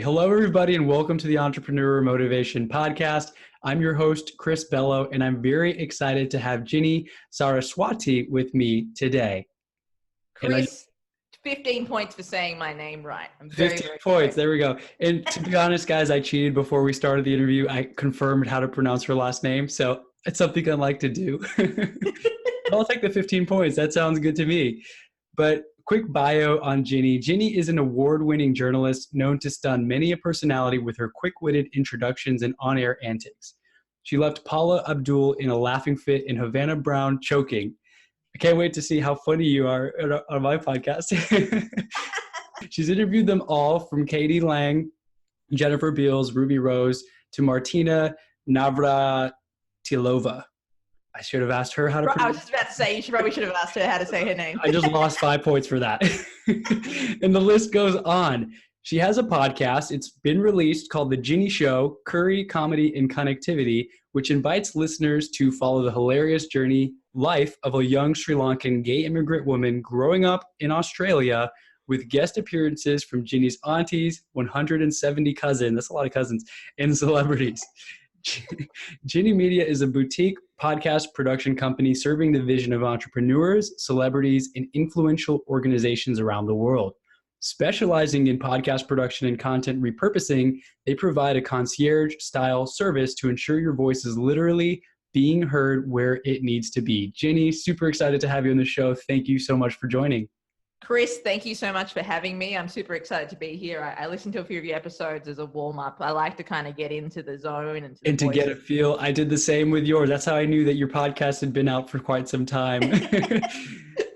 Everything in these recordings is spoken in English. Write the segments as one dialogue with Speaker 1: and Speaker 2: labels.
Speaker 1: Hello, everybody, and welcome to the Entrepreneur Motivation Podcast. I'm your host, Chris Bello, and I'm very excited to have Ginni Saraswati with me today.
Speaker 2: Chris, 15 points for saying my name right. I'm
Speaker 1: 15 points. There we go. And to be honest, guys, I cheated before we started the interview. I confirmed how to pronounce her last name, so it's something I like to do. I'll take the 15 points. That sounds good to me. But quick bio on Ginni. Ginni is an award-winning journalist known to stun many a personality with her quick-witted introductions and on-air antics. She left Paula Abdul in a laughing fit and Havana Brown choking. I can't wait to see how funny you are on my podcast. She's interviewed them all, from Katie Lang, Jennifer Beals, Ruby Rose, to Martina Navratilova. I should have asked her how to pronounce.
Speaker 2: I was just about to say, you probably should have asked her how to say her name.
Speaker 1: I just lost 5 points for that. And the list goes on. She has a podcast. It's been released called The Ginni Show, Curry, Comedy, and Connectivity, which invites listeners to follow the hilarious life of a young Sri Lankan gay immigrant woman growing up in Australia, with guest appearances from Ginni's aunties, 170 cousins, that's a lot of cousins, and celebrities. Ginni Media is a boutique podcast production company serving the vision of entrepreneurs, celebrities, and influential organizations around the world. Specializing in podcast production and content repurposing, they provide a concierge-style service to ensure your voice is literally being heard where it needs to be. Ginni, super excited to have you on the show. Thank you so much for joining.
Speaker 2: Chris, thank you so much for having me. I'm super excited to be here. I listened to a few of your episodes as a warm-up. I like to kind of get into the zone and
Speaker 1: to get a feel. I did the same with yours. That's how I knew that your podcast had been out for quite some time.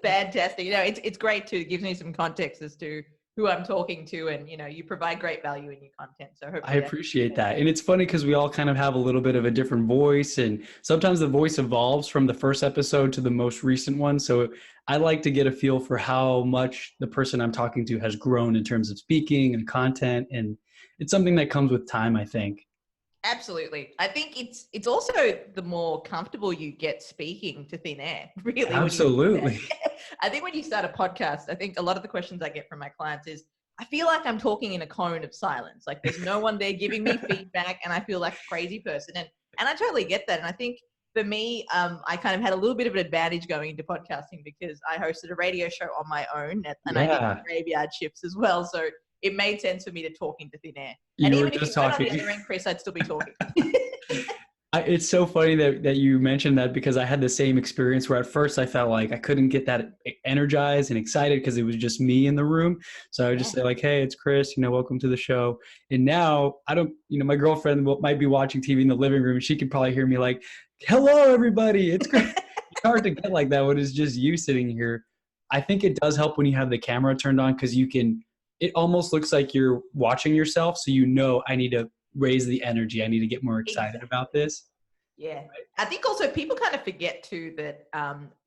Speaker 2: Fantastic. It's great too. It gives me some context as to who I'm talking to, and you provide great value in your content. So I
Speaker 1: appreciate that. And it's funny because we all kind of have a little bit of a different voice, and sometimes the voice evolves from the first episode to the most recent one. So I like to get a feel for how much the person I'm talking to has grown in terms of speaking and content. And it's something that comes with time, I think.
Speaker 2: Absolutely. I think it's also the more comfortable you get speaking to thin air, really.
Speaker 1: Absolutely.
Speaker 2: I think when you start a podcast, I think a lot of the questions I get from my clients is, I feel like I'm talking in a cone of silence. Like there's no one there giving me feedback, and I feel like a crazy person. And I totally get that. And I think for me, I kind of had a little bit of an advantage going into podcasting because I hosted a radio show on my own, and I did graveyard shifts as well. So it made sense for me to talk into thin air. And even if you weren't on the other end, Chris, I'd still be talking.
Speaker 1: It's so funny that you mentioned that, because I had the same experience where at first I felt like I couldn't get that energized and excited because it was just me in the room. So I would just say like, hey, it's Chris, welcome to the show. And now I don't, my girlfriend might be watching TV in the living room and she could probably hear me like, hello, everybody. It's great. It's hard to get like that when it's just you sitting here. I think it does help when you have the camera turned on, because it almost looks like you're watching yourself. So I need to raise the energy. I need to get more excited about this.
Speaker 2: Yeah. Right. I think also people kind of forget too that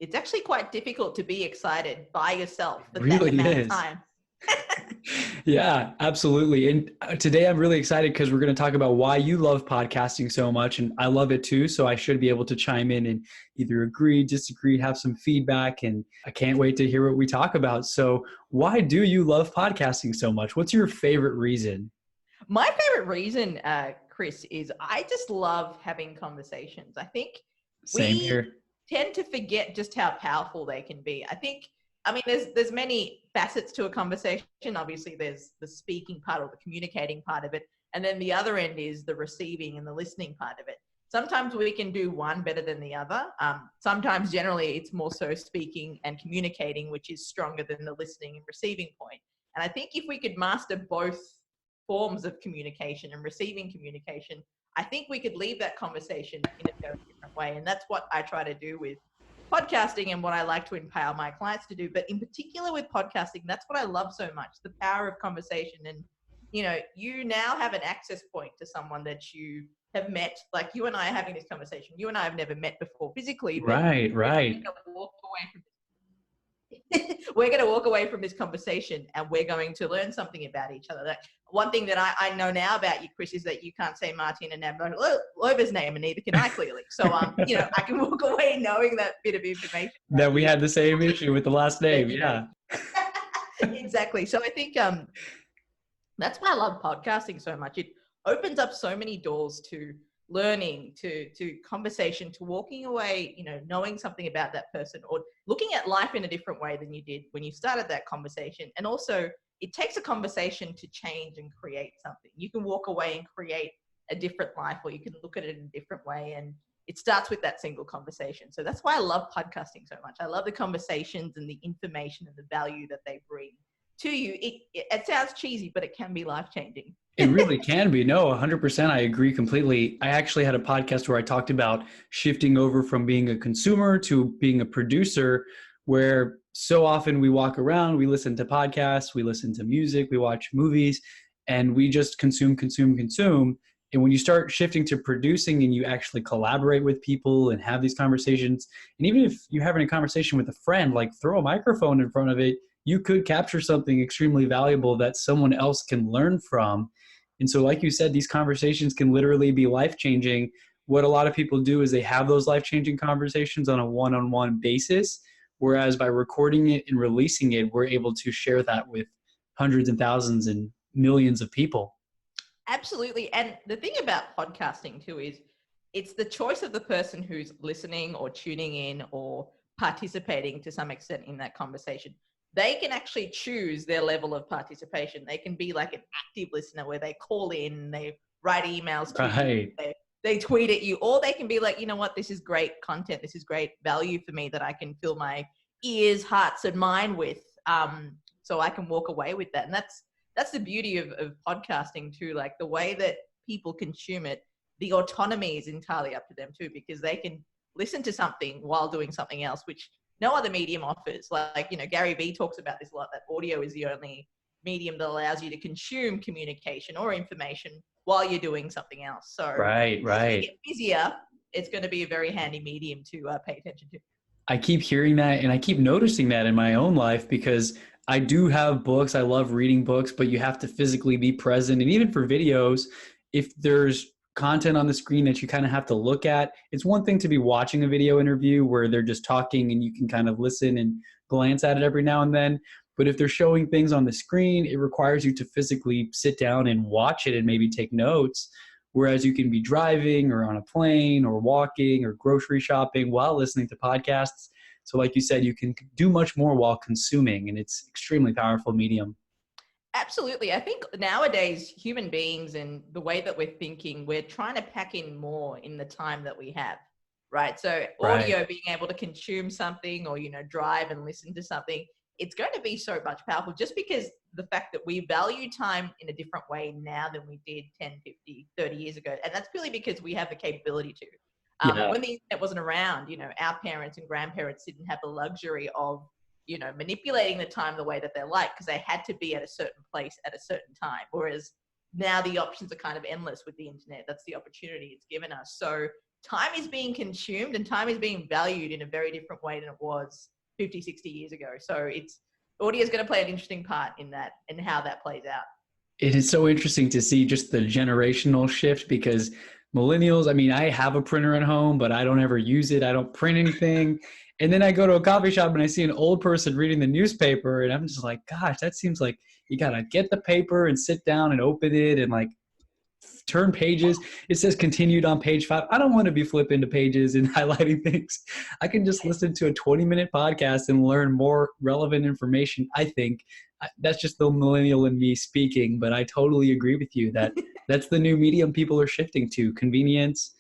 Speaker 2: it's actually quite difficult to be excited by yourself for that amount of time.
Speaker 1: Yeah, absolutely. And today I'm really excited because we're going to talk about why you love podcasting so much. And I love it too. So I should be able to chime in and either agree, disagree, have some feedback. And I can't wait to hear what we talk about. So why do you love podcasting so much? What's your favorite reason?
Speaker 2: My favorite reason, Chris, is I just love having conversations. I think we tend to forget just how powerful they can be. There's many facets to a conversation. Obviously, there's the speaking part or the communicating part of it. And then the other end is the receiving and the listening part of it. Sometimes we can do one better than the other. Sometimes, generally, it's more so speaking and communicating, which is stronger than the listening and receiving point. And I think if we could master both forms of communication and receiving communication, I think we could leave that conversation in a very different way. And that's what I try to do with podcasting and what I like to empower my clients to do. But in particular with podcasting, that's what I love so much, the power of conversation. And, you now have an access point to someone that you have met, like you and I are having this conversation. You and I have never met before physically.
Speaker 1: Right.
Speaker 2: We're going to walk away from this conversation and we're going to learn something about each other. Like, one thing that I know now about you, Chris, is that you can't say Martina Navratilovan's name, and neither can I clearly. So, I can walk away knowing that bit of information.
Speaker 1: That we had the same issue with the last name. Yeah.
Speaker 2: Exactly. So I think That's why I love podcasting so much. It opens up so many doors to learning, to conversation, to walking away, knowing something about that person or looking at life in a different way than you did when you started that conversation. And also it takes a conversation to change and create something. You can walk away and create a different life, or you can look at it in a different way. And it starts with that single conversation. So that's why I love podcasting so much. I love the conversations and the information and the value that they bring to you. It sounds cheesy, but it can be life-changing.
Speaker 1: It really can be. No, 100%. I agree completely. I actually had a podcast where I talked about shifting over from being a consumer to being a producer, where so often we walk around, we listen to podcasts, we listen to music, we watch movies, and we just consume, consume, consume. And when you start shifting to producing and you actually collaborate with people and have these conversations, and even if you're having a conversation with a friend, like throw a microphone in front of it, you could capture something extremely valuable that someone else can learn from. And so, like you said, these conversations can literally be life-changing. What a lot of people do is they have those life-changing conversations on a one-on-one basis, whereas by recording it and releasing it, we're able to share that with hundreds and thousands and millions of people.
Speaker 2: Absolutely. And the thing about podcasting too is it's the choice of the person who's listening or tuning in or participating to some extent in that conversation. They can actually choose their level of participation. They can be like an active listener where they call in, they write emails to you, they tweet at you, or they can be like, you know what, this is great content. This is great value for me that I can fill my ears, hearts, and mind with. So I can walk away with that. And that's the beauty of podcasting too. Like the way that people consume it, the autonomy is entirely up to them too, because they can listen to something while doing something else, which no other medium offers. Like, Gary Vee talks about this a lot, that audio is the only medium that allows you to consume communication or information while you're doing something else. So
Speaker 1: right.
Speaker 2: As we get busier, it's going to be a very handy medium to pay attention to.
Speaker 1: I keep hearing that, and I keep noticing that in my own life, because I do have books. I love reading books, but you have to physically be present. And even for videos, if there's content on the screen that you kind of have to look at, it's one thing to be watching a video interview where they're just talking and you can kind of listen and glance at it every now and then. But if they're showing things on the screen, it requires you to physically sit down and watch it and maybe take notes. Whereas you can be driving or on a plane or walking or grocery shopping while listening to podcasts. So like you said, you can do much more while consuming, and it's extremely powerful medium.
Speaker 2: Absolutely. I think nowadays human beings and the way that we're thinking, we're trying to pack in more in the time that we have, right? So audio, being able to consume something or, drive and listen to something, it's going to be so much powerful just because the fact that we value time in a different way now than we did 10, 50, 30 years ago. And that's purely because we have the capability to. When the internet wasn't around, our parents and grandparents didn't have the luxury of, manipulating the time the way that they like, because they had to be at a certain place at a certain time. Whereas now the options are kind of endless with the internet. That's the opportunity it's given us. So time is being consumed and time is being valued in a very different way than it was 50, 60 years ago. So audio is going to play an interesting part in that and how that plays out.
Speaker 1: It is so interesting to see just the generational shift, because millennials, I have a printer at home, but I don't ever use it. I don't print anything. And then I go to a coffee shop and I see an old person reading the newspaper, and I'm just like, gosh, that seems like you got to get the paper and sit down and open it and like turn pages. It says continued on page 5. I don't want to be flipping to pages and highlighting things. I can just listen to a 20-minute podcast and learn more relevant information. I think that's just the millennial in me speaking, but I totally agree with you that that's the new medium people are shifting to. Convenience,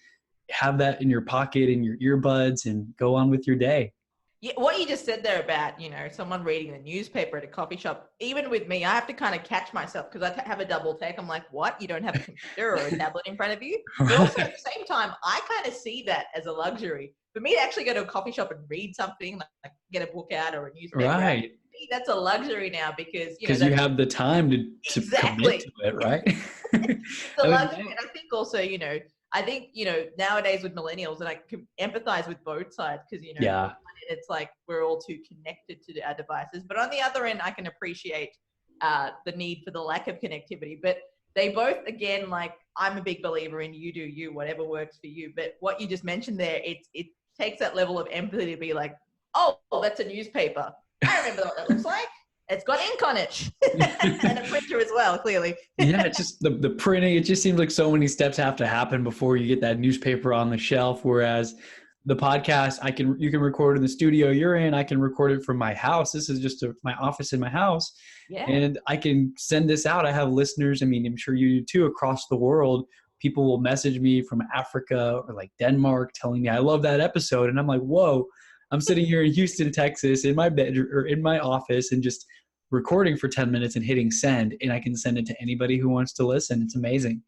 Speaker 1: have that in your pocket, in your earbuds, and go on with your day.
Speaker 2: Yeah, what you just said there about, someone reading the newspaper at a coffee shop, even with me, I have to kind of catch myself because I have a double take. I'm like, what? You don't have a computer or a tablet in front of you? But also at the same time, I kind of see that as a luxury. For me to actually go to a coffee shop and read something, like get a book out or a newspaper
Speaker 1: right.
Speaker 2: out, that's a luxury now because,
Speaker 1: you have the time to
Speaker 2: exactly.
Speaker 1: commit to it, right?
Speaker 2: It's a luxury. And I think also, nowadays with millennials, and I can empathize with both sides because, it's like we're all too connected to our devices. But on the other end, I can appreciate the need for the lack of connectivity. But they both, again, like I'm a big believer in you do you, whatever works for you. But what you just mentioned there, it takes that level of empathy to be like, oh, that's a newspaper. I remember what that looks like. It's got ink on it and a printer as well, clearly.
Speaker 1: Yeah, it's just the printing. It just seems like so many steps have to happen before you get that newspaper on the shelf. Whereas the podcast, you can record in the studio you're in. I can record it from my house. This is just my office in my house,
Speaker 2: Yeah.
Speaker 1: and I can send this out. I have listeners. I mean, I'm sure you do too, across the world. People will message me from Africa or like Denmark telling me I love that episode, and I'm like, whoa. I'm sitting here in Houston, Texas, in my bedroom or in my office, and just recording for 10 minutes and hitting send, and I can send it to anybody who wants to listen. It's amazing.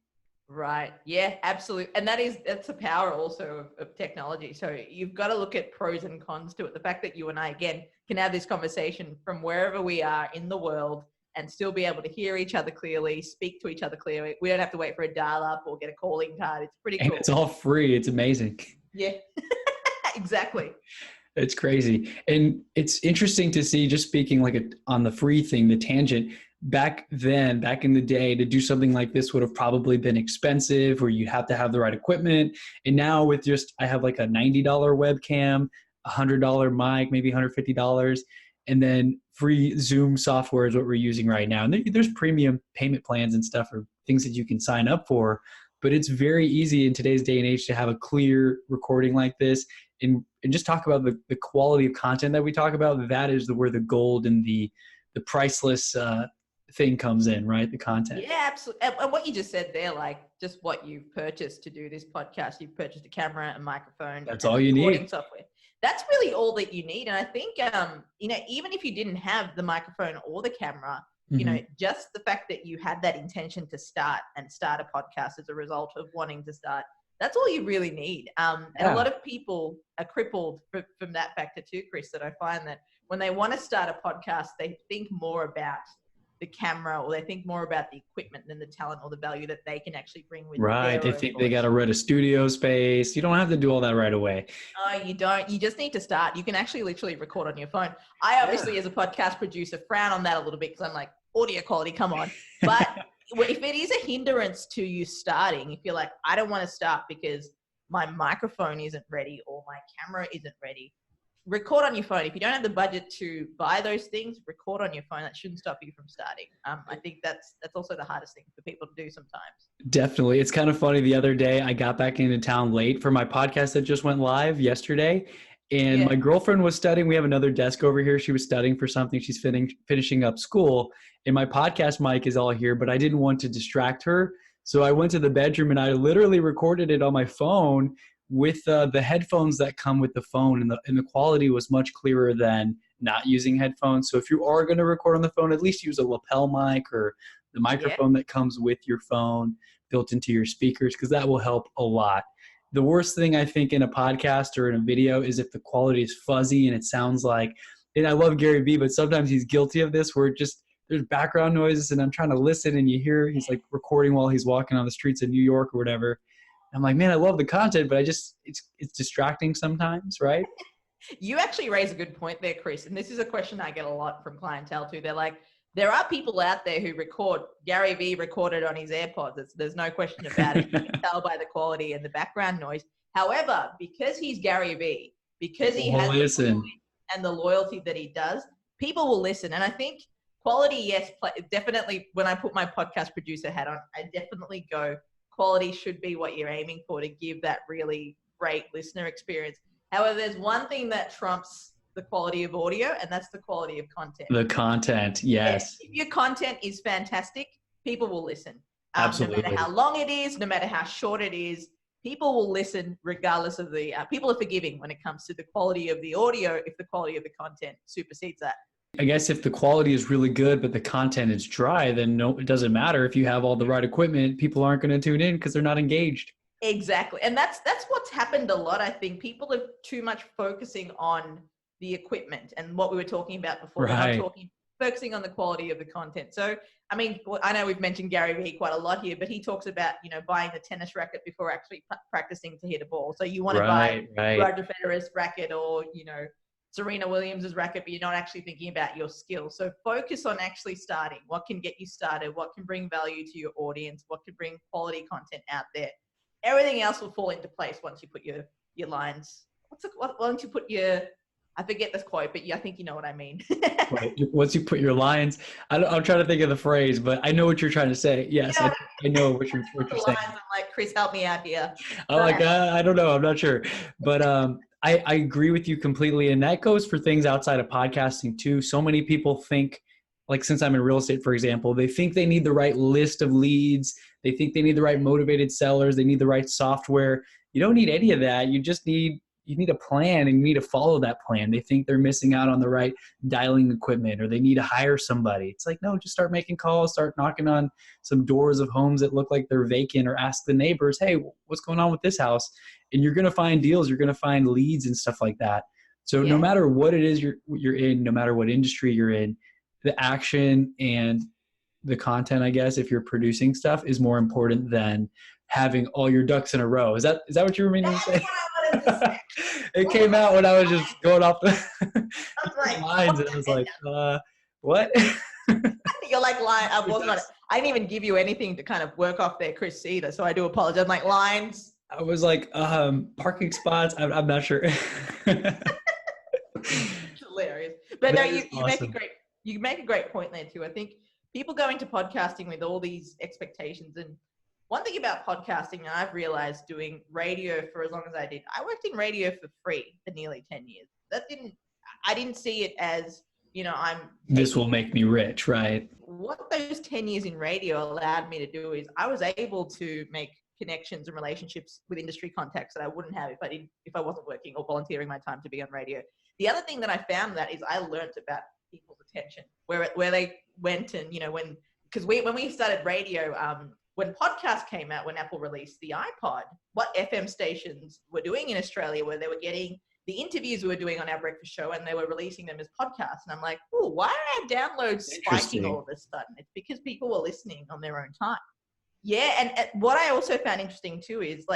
Speaker 2: Right. Yeah, absolutely. And that's the power also of technology. So you've got to look at pros and cons to it. The fact that you and I, again, can have this conversation from wherever we are in the world and still be able to hear each other clearly, speak to each other clearly. We don't have to wait for a dial-up or get a calling card. It's pretty cool.
Speaker 1: And it's all free. It's amazing.
Speaker 2: Yeah, exactly.
Speaker 1: It's crazy. And it's interesting to see, just speaking like on the free thing, the tangent, back in the day, to do something like this would have probably been expensive, or you have to have the right equipment. And now with I have like a $90 webcam, $100 mic, maybe $150, and then free Zoom software is what we're using right now. And there's premium payment plans and stuff, or things that you can sign up for. But it's very easy in today's day and age to have a clear recording like this, and just talk about the quality of content that we talk about. That is where the gold and the priceless thing comes in, right? The content.
Speaker 2: Yeah, absolutely. And what you just said there, like just what you've purchased to do this podcast, you've purchased a camera, a microphone.
Speaker 1: That's all you need.
Speaker 2: Software. That's really all that you need. And I think, even if you didn't have the microphone or the camera, just the fact that you had that intention to start a podcast as a result of wanting to start, that's all you really need. And a lot of people are crippled from that factor too, Chris, that I find that when they want to start a podcast, they think more about the camera, or they think more about the equipment than the talent or the value that they can actually bring with.
Speaker 1: Right. They think they got to rent a studio space. You don't have to do all that right away.
Speaker 2: No, you don't. You just need to start. You can actually literally record on your phone. I obviously, as a podcast producer, frown on that a little bit because I'm like, audio quality, come on. But if it is a hindrance to you starting, if you're like, I don't want to start because my microphone isn't ready or my camera isn't ready, record on your phone. If you don't have the budget to buy those things, record on your phone. That shouldn't stop you from starting. I think that's also the hardest thing for people to do sometimes. Definitely.
Speaker 1: It's kind of funny. The other day, I got back into town late for my podcast that just went live yesterday. And my girlfriend was studying. We have another desk over here. She was studying for something. She's finishing up school. And my podcast mic is all here, but I didn't want to distract her. So I went to the bedroom and I literally recorded it on my phone with the headphones that come with the phone, and the quality was much clearer than not using headphones. So if you are going to record on the phone, at least use a lapel mic or the microphone that comes with your phone built into your speakers, because that will help a lot. The worst thing I think in a podcast or in a video is if the quality is fuzzy and it sounds like, and I love Gary Vee, but sometimes he's guilty of this, where there's background noises and I'm trying to listen and you hear he's like recording while he's walking on the streets of New York or whatever. I'm like, man, I love the content, but it's distracting sometimes, right?
Speaker 2: You actually raise a good point there, Chris. And this is a question I get a lot from clientele too. They're like, there are people out there who record. Gary Vee recorded on his AirPods. There's no question about it. You can tell by the quality and the background noise. However, because he's Gary Vee, because he has and the loyalty that he does, people will listen. And I think quality, yes, definitely. When I put my podcast producer hat on, I definitely go, quality should be what you're aiming for to give that really great listener experience. However, there's one thing that trumps the quality of audio, and that's the quality of content.
Speaker 1: The content, yes.
Speaker 2: If your content is fantastic, people will listen.
Speaker 1: Absolutely.
Speaker 2: No matter how long it is, no matter how short it is, people will listen regardless of people are forgiving when it comes to the quality of the audio if the quality of the content supersedes that.
Speaker 1: I guess if the quality is really good, but the content is dry, then no, it doesn't matter. If you have all the right equipment, people aren't going to tune in because they're not engaged.
Speaker 2: Exactly. And that's what's happened a lot. I think people are too much focusing on the equipment and what we were talking about before.
Speaker 1: Right.
Speaker 2: Focusing on the quality of the content. So, I mean, I know we've mentioned Gary Vee quite a lot here, but he talks about, buying the tennis racket before actually practicing to hit a ball. So you want to buy Roger Federer's racket or, Serena Williams' racket, but you're not actually thinking about your skills. So focus on actually starting. What can get you started? What can bring value to your audience? What can bring quality content out there? Everything else will fall into place once you put your lines. Once you put your I forget this quote, but I think you know what I mean.
Speaker 1: Right. Once you put your lines, I'm trying to think of the phrase, but I know what you're trying to say. Yes, I know what you're saying.
Speaker 2: I'm like, Chris, help me out here.
Speaker 1: I'm like, I don't know. I'm not sure. But I agree with you completely. And that goes for things outside of podcasting too. So many people think, like since I'm in real estate, for example, they think they need the right list of leads. They think they need the right motivated sellers. They need the right software. You don't need any of that. You need a plan, and you need to follow that plan. They think they're missing out on the right dialing equipment, or they need to hire somebody. It's like, no, just start making calls, start knocking on some doors of homes that look like they're vacant, or ask the neighbors, hey, what's going on with this house? And you're going to find deals, you're going to find leads and stuff like that. So no matter what it is you're in, no matter what industry you're in, the action and the content, I guess, if you're producing stuff, is more important than having all your ducks in a row. Is that what you were meaning to say? It came out when I was just going off the lines, and I was like, what?
Speaker 2: You're like, line. I didn't even give you anything to kind of work off there, Chris, either. So I do apologize. I'm like, lines.
Speaker 1: I was like, parking spots. I'm not sure.
Speaker 2: Hilarious. But no, you awesome. You make a great point there too. I think people go into podcasting with all these expectations, and one thing about podcasting, and I've realized doing radio for as long as I did, I worked in radio for free for nearly 10 years. I didn't see it as,
Speaker 1: this will make me rich, right?
Speaker 2: What those 10 years in radio allowed me to do is I was able to make connections and relationships with industry contacts that I wouldn't have if I wasn't working or volunteering my time to be on radio. The other thing that I found that is I learned about people's attention, where they went, and when we started radio, when podcasts came out, when Apple released the iPod, what FM stations were doing in Australia, where they were getting the interviews we were doing on our breakfast show, and they were releasing them as podcasts. And I'm like, oh, why are our downloads spiking all of a sudden? It's because people were listening on their own time. Yeah, and what I also found interesting too is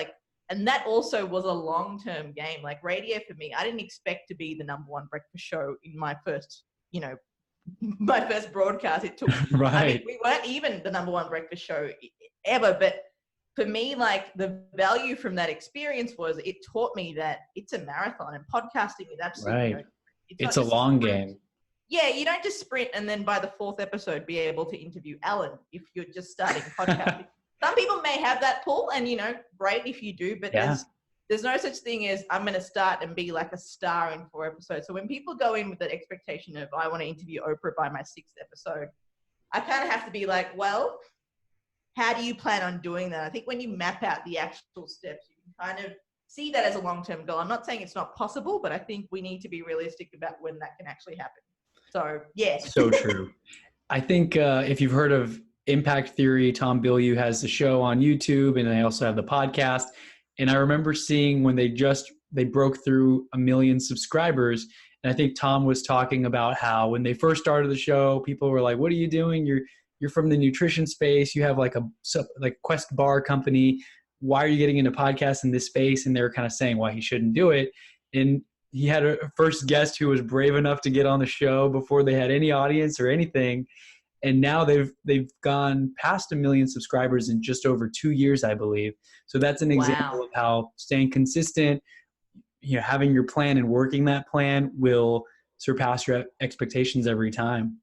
Speaker 2: and that also was a long-term game. Like radio for me, I didn't expect to be the #1 breakfast show in my first, my first broadcast. It took,
Speaker 1: right.
Speaker 2: We weren't even the #1 breakfast show ever, but for me, the value from that experience was it taught me that it's a marathon, and podcasting is absolutely
Speaker 1: right. It's a long game.
Speaker 2: Yeah, you don't just sprint and then by the 4th episode be able to interview Alan if you're just starting podcasting. Some people may have that pull, and great if you do, but there's no such thing as I'm going to start and be like a star in 4 episodes. So when people go in with that expectation of I want to interview Oprah by my 6th episode, I kind of have to be like, well, how do you plan on doing that? I think when you map out the actual steps, you can kind of see that as a long-term goal. I'm not saying it's not possible, but I think we need to be realistic about when that can actually happen. So, yeah. So
Speaker 1: true. I think if you've heard of Impact Theory, Tom Bilyeu has the show on YouTube, and they also have the podcast. And I remember seeing when they broke through 1 million subscribers. And I think Tom was talking about how when they first started the show, people were like, what are you doing? You're from the nutrition space. You have like Quest bar company. Why are you getting into podcasts in this space? And they were kind of saying why he shouldn't do it. And he had a first guest who was brave enough to get on the show before they had any audience or anything. And now they've gone past 1 million subscribers in just over 2 years, I believe. So that's an example of how staying consistent, having your plan and working that plan will surpass your expectations every time.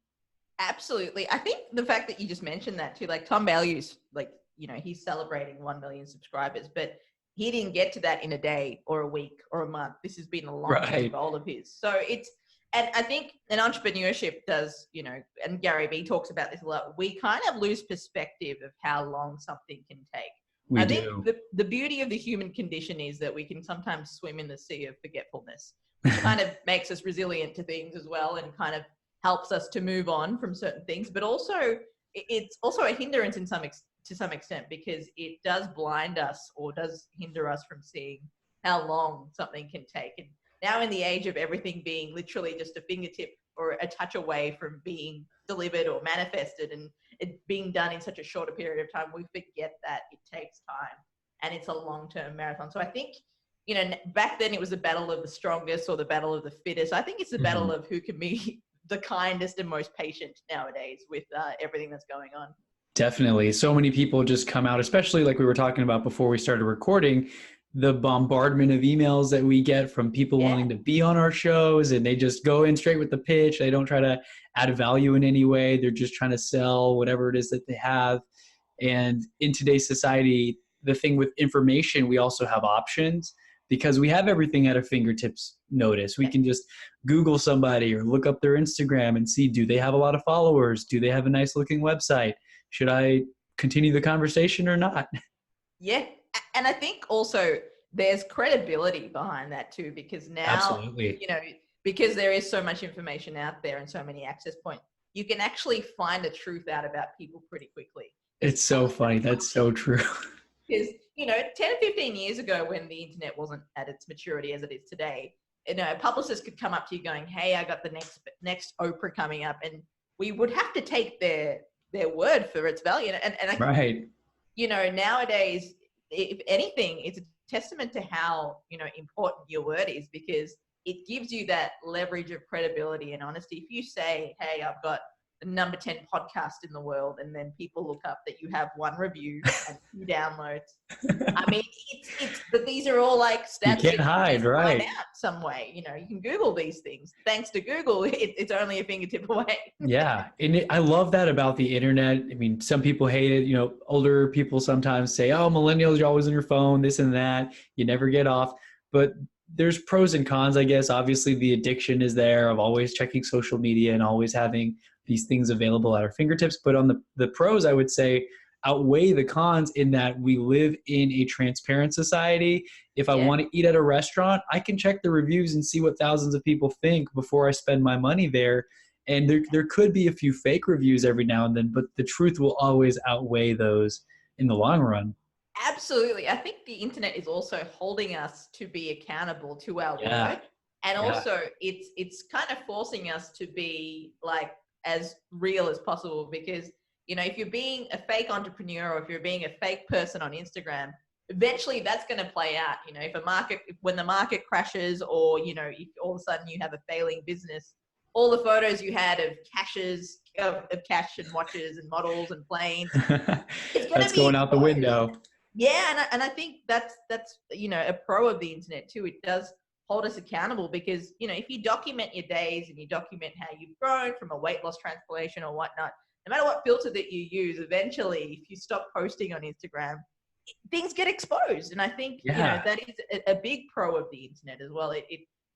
Speaker 2: Absolutely. I think the fact that you just mentioned that too, Tom Bilyeu's he's celebrating 1 million subscribers, but he didn't get to that in a day or a week or a month. This has been a long-term goal of his. So and I think an entrepreneurship does, and Gary Vee talks about this a lot. We kind of lose perspective of how long something can take. I think the beauty of the human condition is that we can sometimes swim in the sea of forgetfulness, which kind of makes us resilient to things as well, and kind of helps us to move on from certain things. But also, it's also a hindrance to some extent, because it does blind us or does hinder us from seeing how long something can take. And now in the age of everything being literally just a fingertip or a touch away from being delivered or manifested, and it being done in such a shorter period of time, we forget that it takes time and it's a long-term marathon. So I think, back then it was the battle of the strongest or the battle of the fittest. I think it's the battle of who can be the kindest and most patient nowadays with everything that's going on.
Speaker 1: Definitely. So many people just come out, especially like we were talking about before we started recording, the bombardment of emails that we get from people wanting to be on our shows, and they just go in straight with the pitch. They don't try to add value in any way. They're just trying to sell whatever it is that they have. And in today's society, the thing with information, we also have options because we have everything at our fingertips notice. We can just Google somebody or look up their Instagram and see, do they have a lot of followers? Do they have a nice looking website? Should I continue the conversation or not?
Speaker 2: Yeah. And I think also there's credibility behind that too, because now,
Speaker 1: Absolutely.
Speaker 2: you know, because there is so much information out there and so many access points, you can actually find the truth out about people pretty quickly.
Speaker 1: It's so funny. That's so true.
Speaker 2: Because, you know, 10 or 15 years ago when the internet wasn't at its maturity as it is today, you know, a publicist could come up to you going, hey, I got the next Oprah coming up. And we would have to take their word for its value. And I think, you know, nowadays, if anything, it's a testament to how, you know, important your word is, because it gives you that leverage of credibility and honesty. If you say, hey, I've got the number 10 podcast in the world, and then people look up that you have 1 review and 2 downloads. I mean, but these are all like stats
Speaker 1: you can't hide, right?
Speaker 2: Find out some way. You know, you can Google these things. Thanks to Google, it's only a fingertip away.
Speaker 1: Yeah, and I love that about the internet. I mean, some people hate it. You know, older people sometimes say, "Oh, millennials, you're always on your phone, this and that. You never get off." But there's pros and cons, I guess. Obviously, the addiction is there of always checking social media and always having these things available at our fingertips. But on the pros, I would say, outweigh the cons in that we live in a transparent society. If I want to eat at a restaurant, I can check the reviews and see what thousands of people think before I spend my money there. And there could be a few fake reviews every now and then, but the truth will always outweigh those in the long run.
Speaker 2: Absolutely. I think the internet is also holding us to be accountable to our word. And also it's kind of forcing us to be like as real as possible, because, you know, if you're being a fake entrepreneur or if you're being a fake person on Instagram, eventually that's going to play out. You know, when the market crashes, or, you know, if all of a sudden you have a failing business, all the photos you had of cash and watches and models and planes,
Speaker 1: that's going out the window.
Speaker 2: Yeah. And I think that's, you know, a pro of the internet too. It does hold us accountable, because, you know, if you document your days and you document how you've grown from a weight loss transformation or whatnot, no matter what filter that you use, eventually, if you stop posting on Instagram, things get exposed. And I think, you know, that is a big pro of the internet as well. It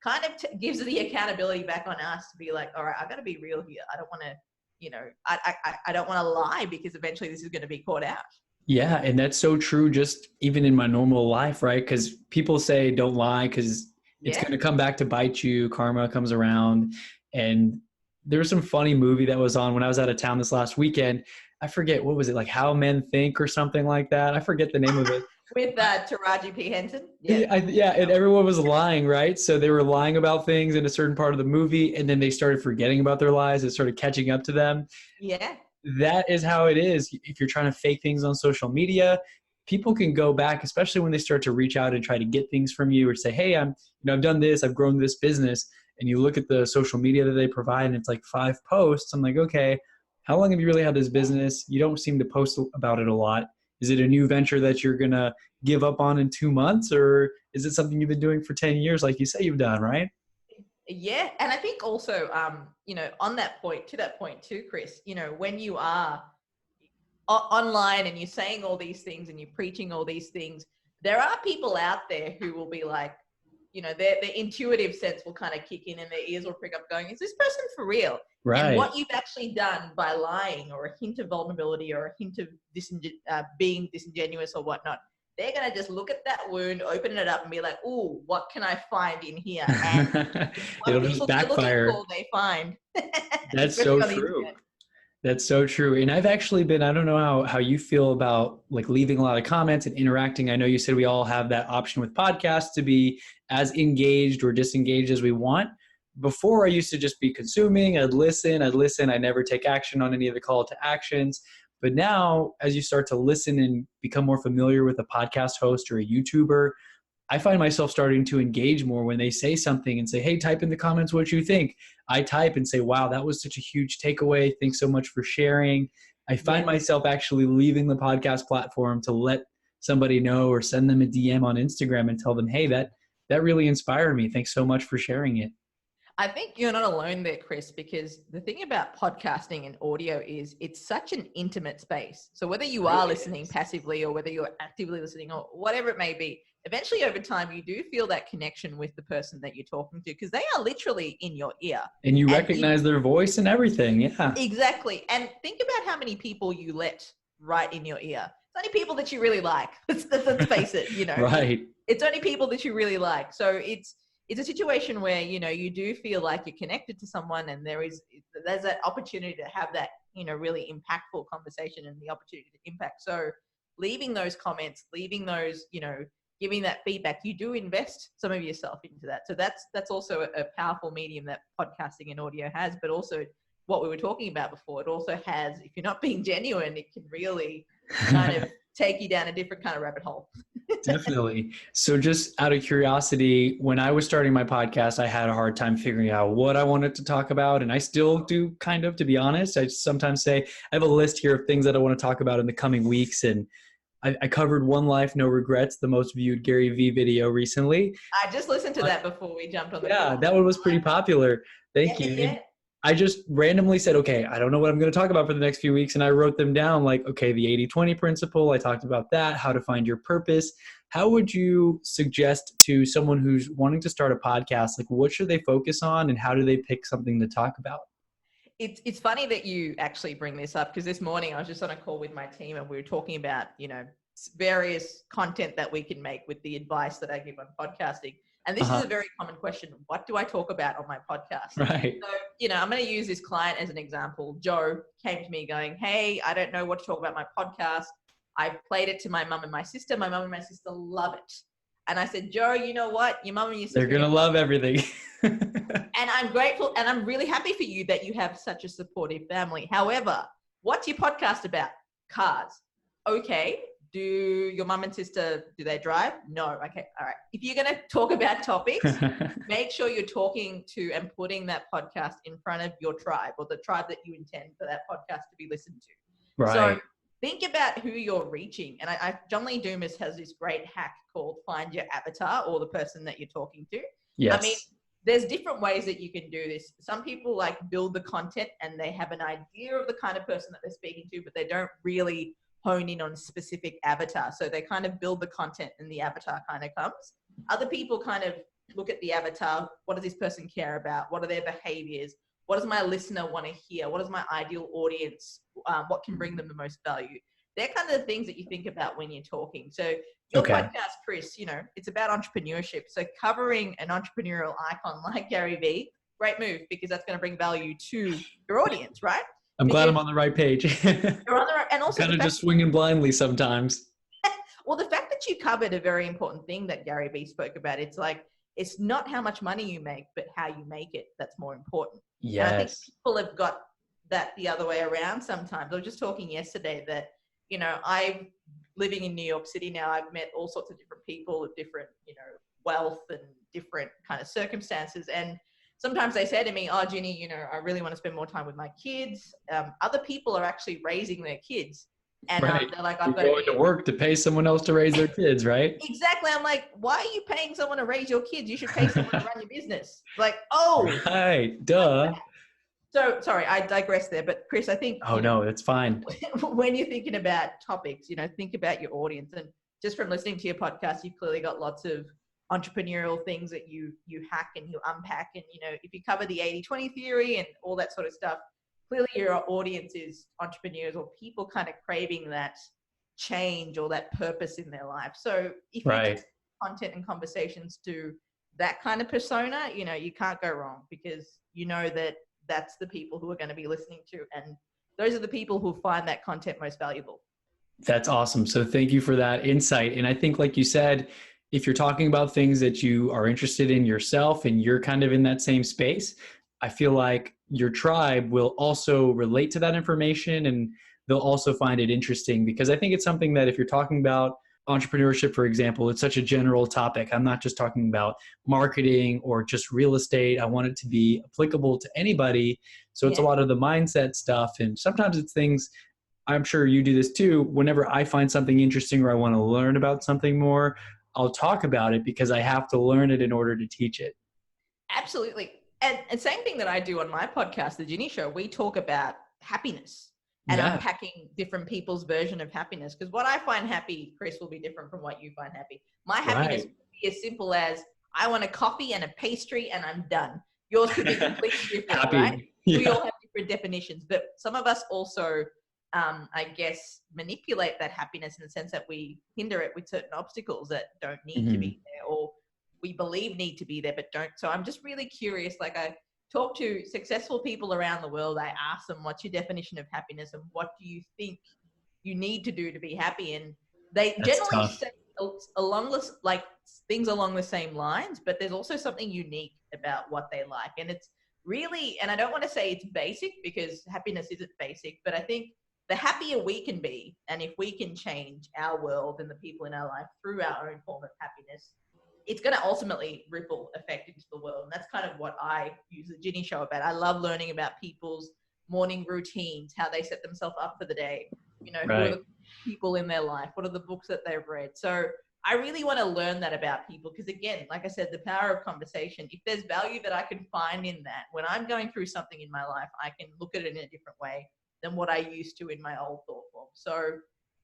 Speaker 2: kind of gives the accountability back on us to be like, all right, I got to be real here. I don't want to, you know, I don't want to lie, because eventually this is going to be caught out.
Speaker 1: Yeah. And that's so true. Just even in my normal life, right? Because people say don't lie because it's going to come back to bite you. Karma comes around. And there was some funny movie that was on when I was out of town this last weekend. I forget, what was it, like How Men Think or something like that? I forget the name of it.
Speaker 2: With Taraji P. Henson?
Speaker 1: And everyone was lying, right? So they were lying about things in a certain part of the movie, and then they started forgetting about their lies. It started catching up to them.
Speaker 2: Yeah.
Speaker 1: That is how it is. If you're trying to fake things on social media, people can go back, especially when they start to reach out and try to get things from you, or say, hey, I've done this, I've grown this business. And you look at the social media that they provide, and it's like 5 posts. I'm like, okay, how long have you really had this business? You don't seem to post about it a lot. Is it a new venture that you're going to give up on in 2 months? Or is it something you've been doing for 10 years, like you say you've done, right?
Speaker 2: Yeah. And I think also, you know, to that point too, Chris, you know, when you are online and you're saying all these things and you're preaching all these things, there are people out there who will be like, you know, their intuitive sense will kind of kick in and their ears will prick up going, is this person for real? Right. And what you've actually done by lying, or a hint of vulnerability, or a hint of being disingenuous or whatnot, they're going to just look at that wound, open it up and be like, ooh, what can I find in here? And
Speaker 1: it'll just backfire.
Speaker 2: They find.
Speaker 1: That's so true. That's so true. And I've actually been, I don't know how you feel about like leaving a lot of comments and interacting. I know you said we all have that option with podcasts to be as engaged or disengaged as we want. Before, I used to just be consuming. I'd listen. I never take action on any of the call to actions. But now, as you start to listen and become more familiar with a podcast host or a YouTuber, I find myself starting to engage more when they say something and say, hey, type in the comments what you think. I type and say, wow, that was such a huge takeaway. Thanks so much for sharing. I find myself actually leaving the podcast platform to let somebody know or send them a DM on Instagram and tell them, hey, that really inspired me. Thanks so much for sharing it.
Speaker 2: I think you're not alone there, Chris, because the thing about podcasting and audio is it's such an intimate space. So whether you are listening passively or whether you're actively listening or whatever it may be, eventually over time, you do feel that connection with the person that you're talking to because they are literally in your ear.
Speaker 1: And you recognize their voice and everything. Yeah.
Speaker 2: Exactly. And think about how many people you let right in your ear. It's only people that you really like. Let's face it, you know.
Speaker 1: Right.
Speaker 2: It's only people that you really like. So it's a situation where, you know, you do feel like you're connected to someone and there's that opportunity to have that, you know, really impactful conversation and the opportunity to impact. So leaving those comments, leaving those, you know, giving that feedback, you do invest some of yourself into that. So that's also a powerful medium that podcasting and audio has, but also what we were talking about before, it also has, if you're not being genuine, it can really kind of take you down a different kind of rabbit hole.
Speaker 1: Definitely. So just out of curiosity, when I was starting my podcast, I had a hard time figuring out what I wanted to talk about. And I still do, kind of, to be honest. I sometimes say, I have a list here of things that I want to talk about in the coming weeks. And I covered One Life, No Regrets, the most viewed Gary Vee video recently.
Speaker 2: I just listened to that before we jumped on the
Speaker 1: call.
Speaker 2: call.
Speaker 1: That one was pretty popular. Thank you. Yeah. I just randomly said, okay, I don't know what I'm going to talk about for the next few weeks. And I wrote them down like, okay, the 80-20 principle. I talked about that, how to find your purpose. How would you suggest to someone who's wanting to start a podcast, like what should they focus on and how do they pick something to talk about?
Speaker 2: It's funny that you actually bring this up because this morning I was just on a call with my team and we were talking about, you know, various content that we can make with the advice that I give on podcasting. And this is a very common question. What do I talk about on my podcast?
Speaker 1: Right.
Speaker 2: So, you know, I'm going to use this client as an example. Joe came to me going, hey, I don't know what to talk about my podcast. I've played it to my mum and my sister. My mum and my sister love it. And I said, Joe, you know what? Your mum and your sister.
Speaker 1: They're going to love everything.
Speaker 2: And I'm grateful and I'm really happy for you that you have such a supportive family. However, what's your podcast about? Cars. Okay. Do your mum and sister, do they drive? No. Okay. All right. If you're going to talk about topics, make sure you're talking to and putting that podcast in front of your tribe or the tribe that you intend for that podcast to be listened to.
Speaker 1: Right.
Speaker 2: So think about who you're reaching. And John Lee Dumas has this great hack called Find Your Avatar or the person that you're talking to.
Speaker 1: Yes.
Speaker 2: I mean, there's different ways that you can do this. Some people like build the content and they have an idea of the kind of person that they're speaking to, but they don't really hone in on specific avatar. So they kind of build the content and the avatar kind of comes. Other people kind of look at the avatar. What does this person care about? What are their behaviors? What does my listener want to hear? What is my ideal audience? What can bring them the most value? They're kind of the things that you think about when you're talking. So your podcast, Chris, you know, it's about entrepreneurship. So covering an entrepreneurial icon like Gary Vee, great move because that's going to bring value to your audience, right?
Speaker 1: I'm glad I'm on the right page.
Speaker 2: You're on the right, and also
Speaker 1: kind of just swinging blindly sometimes.
Speaker 2: Well, the fact that you covered a very important thing that Gary Vee spoke about, it's like, it's not how much money you make, but how you make it that's more important.
Speaker 1: Yes.
Speaker 2: And I think people have got that the other way around sometimes. I was just talking yesterday that, you know, I'm living in New York City now. I've met all sorts of different people of different, you know, wealth and different kind of circumstances. And sometimes they say to me, oh, Ginni, you know, I really want to spend more time with my kids. Other people are actually raising their kids. And they're like, I've got
Speaker 1: to work to pay someone else to raise their kids, right?
Speaker 2: Exactly. I'm like, why are you paying someone to raise your kids? You should pay someone to run your business. Like, oh.
Speaker 1: Right. Duh.
Speaker 2: So, sorry, I digress there. But Chris, I think.
Speaker 1: Oh, no, it's fine.
Speaker 2: When you're thinking about topics, you know, think about your audience. And just from listening to your podcast, you've clearly got lots of entrepreneurial things that you hack and you unpack. And, you know, if you cover the 80-20 theory and all that sort of stuff, clearly your audience is entrepreneurs or people kind of craving that change or that purpose in their life. So if you just content and conversations to that kind of persona, you know, you can't go wrong because you know that that's the people who are going to be listening to. And those are the people who find that content most valuable.
Speaker 1: That's awesome. So thank you for that insight. And I think, like you said, if you're talking about things that you are interested in yourself and you're kind of in that same space, I feel like your tribe will also relate to that information and they'll also find it interesting, because I think it's something that if you're talking about entrepreneurship, for example, it's such a general topic. I'm not just talking about marketing or just real estate. I want it to be applicable to anybody. So it's a lot of the mindset stuff. And sometimes it's things I'm sure you do this too. Whenever I find something interesting or I want to learn about something more, I'll talk about it because I have to learn it in order to teach it.
Speaker 2: Absolutely. And same thing that I do on my podcast, The Ginni Show, we talk about happiness and
Speaker 1: Yeah,
Speaker 2: unpacking different people's version of happiness. Because what I find happy, Chris, will be different from what you find happy. My happiness
Speaker 1: right.
Speaker 2: could be as simple as I want a coffee and a pastry and I'm done. Yours could be completely different, right?
Speaker 1: Happy.
Speaker 2: We
Speaker 1: Yeah.
Speaker 2: all have different definitions, but some of us also, I guess, manipulate that happiness in the sense that we hinder it with certain obstacles that don't need to be there, or we believe need to be there but don't. So I'm just really curious. Like, I talk to successful people around the world, I ask them, what's your definition of happiness and what do you think you need to do to be happy? And they
Speaker 1: That's
Speaker 2: generally
Speaker 1: tough.
Speaker 2: say along this, like, things along the same lines, but there's also something unique about what they like. And it's really, and I don't want to say it's basic because happiness isn't basic, but I think the happier we can be, and if we can change our world and the people in our life through our own form of happiness, it's going to ultimately ripple effect into the world. And that's kind of what I use the Ginni Show about. I love learning about people's morning routines, how they set themselves up for the day, who are
Speaker 1: Right.
Speaker 2: the people in their life, what are the books that they've read. So I really want to learn that about people because, again, like I said, the power of conversation, if there's value that I can find in that, when I'm going through something in my life, I can look at it in a different way than what I used to in my old thought form. So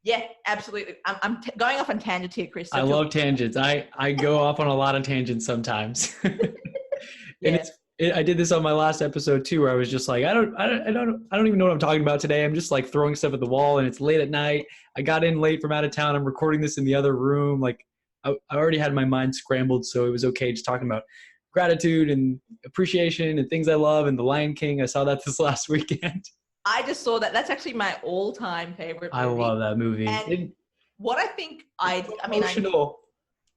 Speaker 2: yeah, absolutely. I'm going off on tangents here, Chris. So
Speaker 1: I love tangents. I go off on a lot of tangents sometimes. And
Speaker 2: yeah.
Speaker 1: I did this on my last episode too, where I was just like, I don't even know what I'm talking about today. I'm just like throwing stuff at the wall, and it's late at night. I got in late from out of town. I'm recording this in the other room. Like I already had my mind scrambled, so it was okay just talking about gratitude and appreciation and things I love. And The Lion King, I saw that this last weekend.
Speaker 2: I just saw that. That's actually my all-time favorite
Speaker 1: I
Speaker 2: movie.
Speaker 1: love that movie.
Speaker 2: And what I think
Speaker 1: Emotional.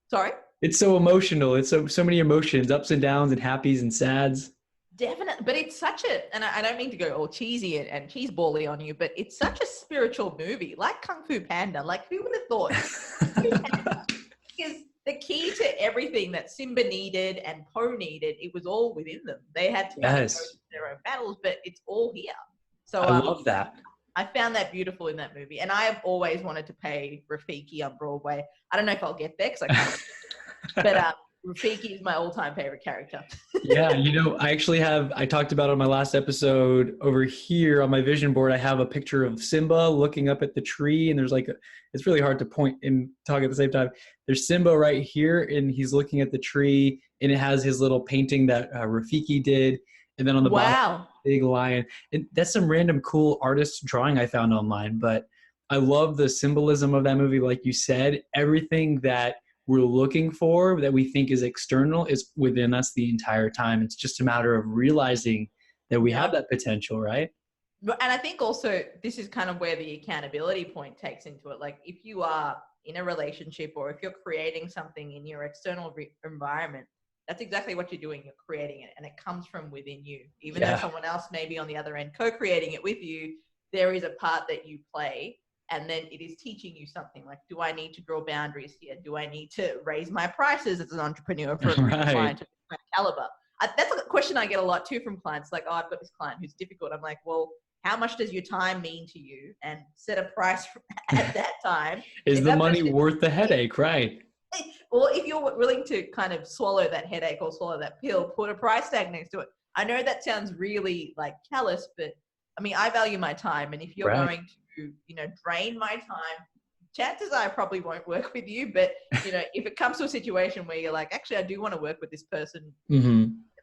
Speaker 2: Sorry?
Speaker 1: It's so emotional. It's so many emotions, ups and downs, and happies and sads.
Speaker 2: Definitely. But it's such a, and I don't mean to go all cheesy and cheesebally on you, but it's such a spiritual movie, like Kung Fu Panda. Like, who would have thought? Because the key to everything that Simba needed and Po needed, it was all within them. They had to kind of go
Speaker 1: Yes.
Speaker 2: through their own battles, but it's all here. So
Speaker 1: I love that.
Speaker 2: I found that beautiful in that movie. And I have always wanted to pay Rafiki on Broadway. I don't know if I'll get there because I can't. But Rafiki is my all-time favorite character.
Speaker 1: Yeah, I talked about on my last episode over here on my vision board, I have a picture of Simba looking up at the tree, and there's it's really hard to point and talk at the same time. There's Simba right here, and he's looking at the tree, and it has his little painting that Rafiki did. And then on the bottom, big lion. And that's some random cool artist drawing I found online, but I love the symbolism of that movie. Like you said, everything that we're looking for that we think is external is within us the entire time. It's just a matter of realizing that we have that potential, right?
Speaker 2: And I think also this is kind of where the accountability point takes into it. Like, if you are in a relationship or if you're creating something in your external environment, that's exactly what you're doing. You're creating it and it comes from within you. Even though someone else may be on the other end co-creating it with you, there is a part that you play. And then it is teaching you something like, do I need to draw boundaries here? Do I need to raise my prices as an entrepreneur for a client of different caliber? That's a question I get a lot too from clients. Like, oh, I've got this client who's difficult. I'm like, well, how much does your time mean to you? And set a price at that time.
Speaker 1: Is the money worth the headache, right?
Speaker 2: Well, if you're willing to kind of swallow that headache or swallow that pill, put a price tag next to it. I know that sounds really like callous, but I mean, I value my time. And if you're going to, drain my time, chances are I probably won't work with you. But, if it comes to a situation where you're like, actually, I do want to work with this person,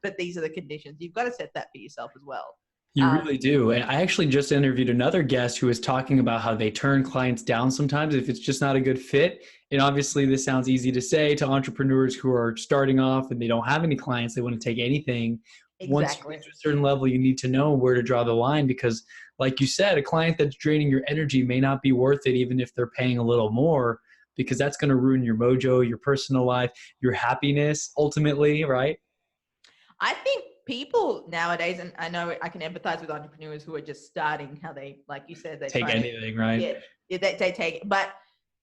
Speaker 2: but these are the conditions, you've got to set that for yourself as well.
Speaker 1: You really do. And I actually just interviewed another guest who was talking about how they turn clients down sometimes if it's just not a good fit. And obviously this sounds easy to say to entrepreneurs who are starting off and they don't have any clients, they want to take anything.
Speaker 2: Exactly.
Speaker 1: Once you reach a certain level, you need to know where to draw the line because, like you said, a client that's draining your energy may not be worth it even if they're paying a little more, because that's going to ruin your mojo, your personal life, your happiness ultimately, right?
Speaker 2: I think people nowadays, and I know I can empathize with entrepreneurs who are just starting, how they, like you said, they
Speaker 1: take anything, right?
Speaker 2: Yeah, they take it. But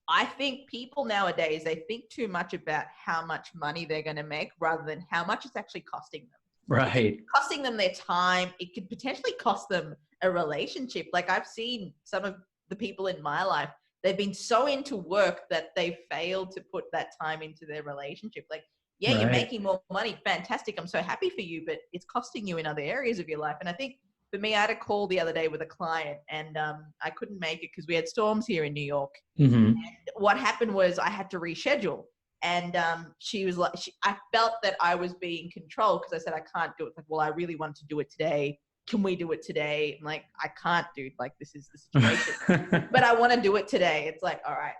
Speaker 2: I think people nowadays, they think too much about how much money they're going to make rather than how much it's actually costing them.
Speaker 1: Right.
Speaker 2: It's costing them their time. It could potentially cost them a relationship. Like, I've seen some of the people in my life, they've been so into work that they failed to put that time into their relationship. Like, yeah, you're making more money. Fantastic. I'm so happy for you, but it's costing you in other areas of your life. And I think for me, I had a call the other day with a client, and I couldn't make it because we had storms here in New York.
Speaker 1: Mm-hmm.
Speaker 2: And what happened was I had to reschedule. And she was like, I felt that I was being controlled because I said, I can't do it. Like, well, I really want to do it today. Can we do it today? I'm like, I can't, dude. Like, this is the situation. But I want to do it today. It's like, all right.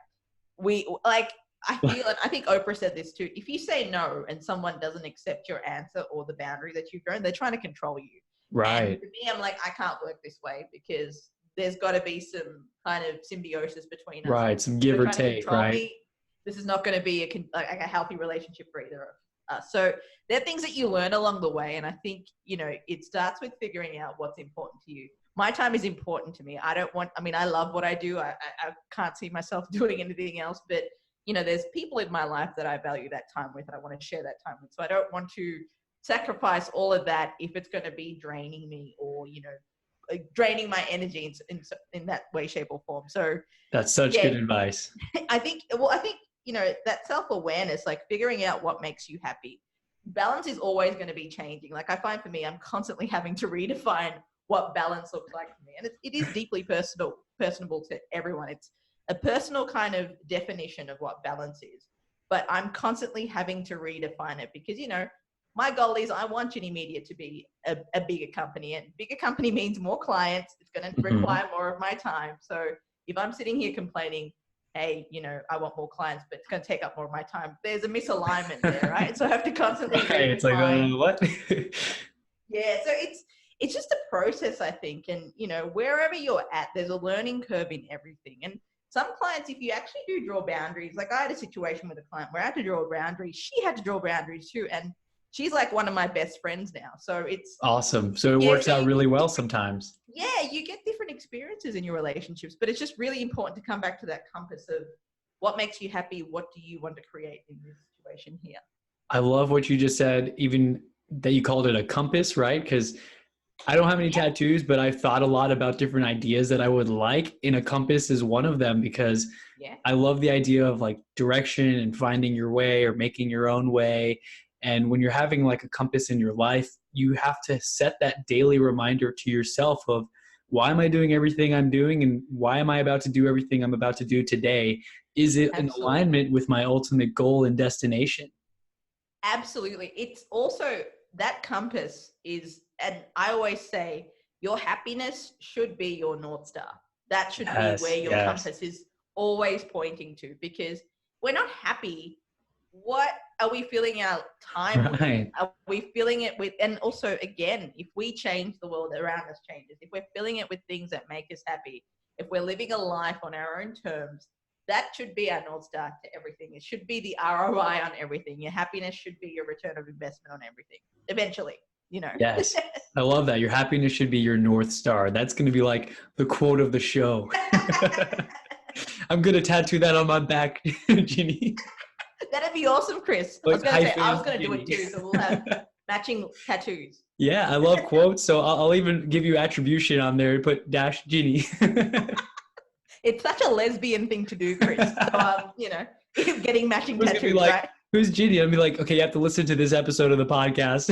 Speaker 2: I feel, and I think Oprah said this too, if you say no and someone doesn't accept your answer or the boundary that you've grown, they're trying to control you.
Speaker 1: Right.
Speaker 2: And for me, I'm like, I can't work this way because there's got to be some kind of symbiosis between us.
Speaker 1: Right. Some give or take, right?
Speaker 2: Me, this is not going to be a healthy relationship for either of us. So there are things that you learn along the way. And I think, it starts with figuring out what's important to you. My time is important to me. I love what I do. I can't see myself doing anything else, but there's people in my life that I value that time with, and I want to share that time with. So I don't want to sacrifice all of that if it's going to be draining me or, draining my energy in that way, shape, or form. So
Speaker 1: that's such good advice.
Speaker 2: I think, that self-awareness, like figuring out what makes you happy. Balance is always going to be changing. Like I find for me, I'm constantly having to redefine what balance looks like for me. And it is deeply personable to everyone. It's a personal kind of definition of what balance is. But I'm constantly having to redefine it because, my goal is I want Ginni Media to be a bigger company, and bigger company means more clients. It's going to require more of my time. So if I'm sitting here complaining, hey, I want more clients, but it's going to take up more of my time, there's a misalignment there, right? So I have to constantly
Speaker 1: redefine. It's like, what?
Speaker 2: Yeah. So it's just a process, I think. And, wherever you're at, there's a learning curve in everything. And some clients, if you actually do draw boundaries, like I had a situation with a client where I had to draw boundaries. She had to draw boundaries too. And she's like one of my best friends now. So it's
Speaker 1: awesome. So it works out really well sometimes.
Speaker 2: Yeah, you get different experiences in your relationships, but it's just really important to come back to that compass of what makes you happy. What do you want to create in this situation here?
Speaker 1: I love what you just said, even that you called it a compass, right? Because I don't have any tattoos, but I've thought a lot about different ideas that I would like, and a compass is one of them because I love the idea of like direction and finding your way or making your own way. And when you're having like a compass in your life, you have to set that daily reminder to yourself of why am I doing everything I'm doing and why am I about to do everything I'm about to do today? Is it in alignment with my ultimate goal and destination?
Speaker 2: Absolutely. It's also that compass is, and I always say your happiness should be your North Star. That should be where your compass is always pointing to, because we're not happy. What are we filling our time with? Are we filling it with, and also again, if we change, the world around us changes. If we're filling it with things that make us happy, if we're living a life on our own terms, that should be our North Star to everything. It should be the ROI on everything. Your happiness should be your return of investment on everything. Eventually,
Speaker 1: Yes. I love that. Your happiness should be your North Star. That's going to be like the quote of the show. I'm going to tattoo that on my back, Ginni.
Speaker 2: That'd be awesome, Chris.
Speaker 1: Like,
Speaker 2: I was going to do it too, so we'll have matching tattoos.
Speaker 1: Yeah, I love quotes, so I'll even give you attribution on there. Put dash Ginni.
Speaker 2: It's such a lesbian thing to do, Chris. So, getting matching tattoos,
Speaker 1: like,
Speaker 2: right?
Speaker 1: Who's Ginni? I'll be like, okay, you have to listen to this episode of the podcast.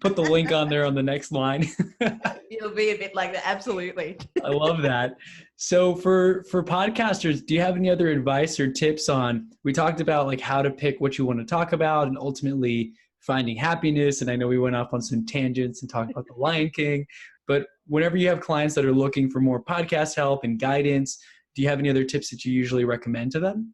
Speaker 1: Put the link on there on the next line.
Speaker 2: It'll be a bit like that. Absolutely.
Speaker 1: I love that. So for podcasters, do you have any other advice or tips on, we talked about like how to pick what you want to talk about and ultimately finding happiness. And I know we went off on some tangents and talked about the Lion King, but whenever you have clients that are looking for more podcast help and guidance, do you have any other tips that you usually recommend to them?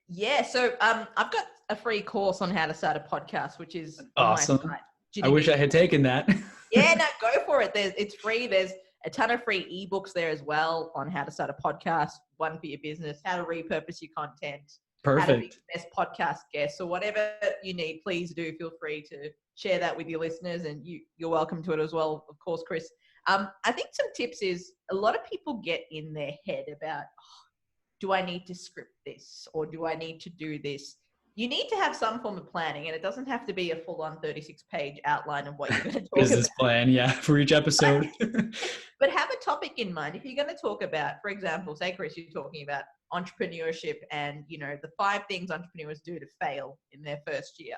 Speaker 2: Yeah. So I've got a free course on how to start a podcast, which is
Speaker 1: awesome.
Speaker 2: On my site.
Speaker 1: I wish I had taken that.
Speaker 2: Yeah, no, go for it. It's free. There's a ton of free ebooks there as well on how to start a podcast, one for your business, how to repurpose your content,
Speaker 1: perfect,
Speaker 2: how to be the best podcast guest. So whatever you need, please do feel free to share that with your listeners, and you're welcome to it as well, of course, Chris. I think some tips is a lot of people get in their head about, do I need to script this or do I need to do this? you need to have some form of planning, and it doesn't have to be a full-on 36-page outline of what you're going to talk
Speaker 1: Business
Speaker 2: about.
Speaker 1: plan, yeah, for each episode.
Speaker 2: But have a topic in mind. If you're going to talk about, for example, say, Chris, you're talking about entrepreneurship and, the 5 things entrepreneurs do to fail in their first year.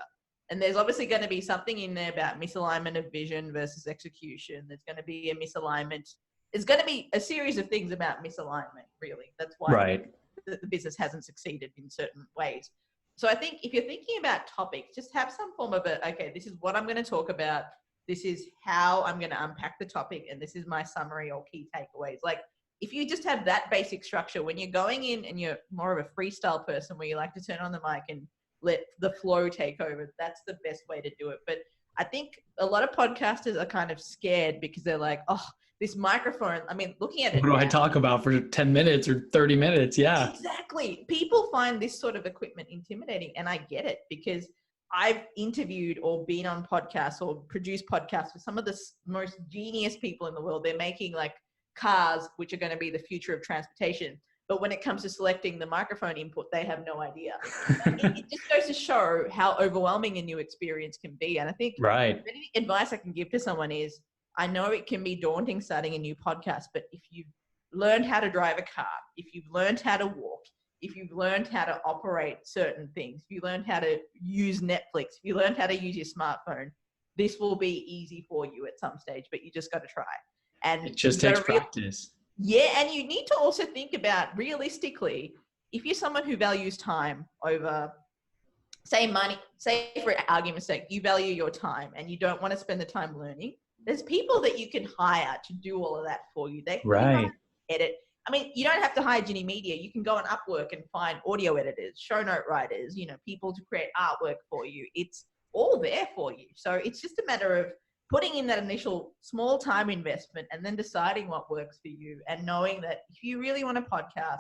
Speaker 2: And there's obviously going to be something in there about misalignment of vision versus execution. There's going to be a misalignment. There's going to be a series of things about misalignment, really. That's why
Speaker 1: Right.
Speaker 2: the business hasn't succeeded in certain ways. So I think if you're thinking about topics, just have some form of okay, this is what I'm going to talk about. This is how I'm going to unpack the topic. And this is my summary or key takeaways. Like, if you just have that basic structure, when you're going in and you're more of a freestyle person where you like to turn on the mic and let the flow take over, that's the best way to do it. But I think a lot of podcasters are kind of scared because they're like, oh, this microphone, I mean, looking at it.
Speaker 1: What do I talk about for 10 minutes or 30 minutes? Yeah.
Speaker 2: Exactly. People find this sort of equipment intimidating, and I get it because I've interviewed or been on podcasts or produced podcasts with some of the most genius people in the world. They're making like cars, which are going to be the future of transportation. But when it comes to selecting the microphone input, they have no idea. It just goes to show how overwhelming a new experience can be. And I think any advice I can give to someone is, I know it can be daunting starting a new podcast, but if you've learned how to drive a car, if you've learned how to walk, if you've learned how to operate certain things, if you learned how to use Netflix, if you learned how to use your smartphone, this will be easy for you at some stage, but you just got to try. And
Speaker 1: it just takes practice.
Speaker 2: Yeah, and you need to also think about, realistically, if you're someone who values time over, say, money, say for argument's sake, you value your time and you don't want to spend the time learning, there's people that you can hire to do all of that for you. They can edit. I mean, you don't have to hire Ginni Media. You can go on Upwork and find audio editors, show note writers, people to create artwork for you. It's all there for you. So it's just a matter of putting in that initial small time investment and then deciding what works for you, and knowing that if you really want a podcast,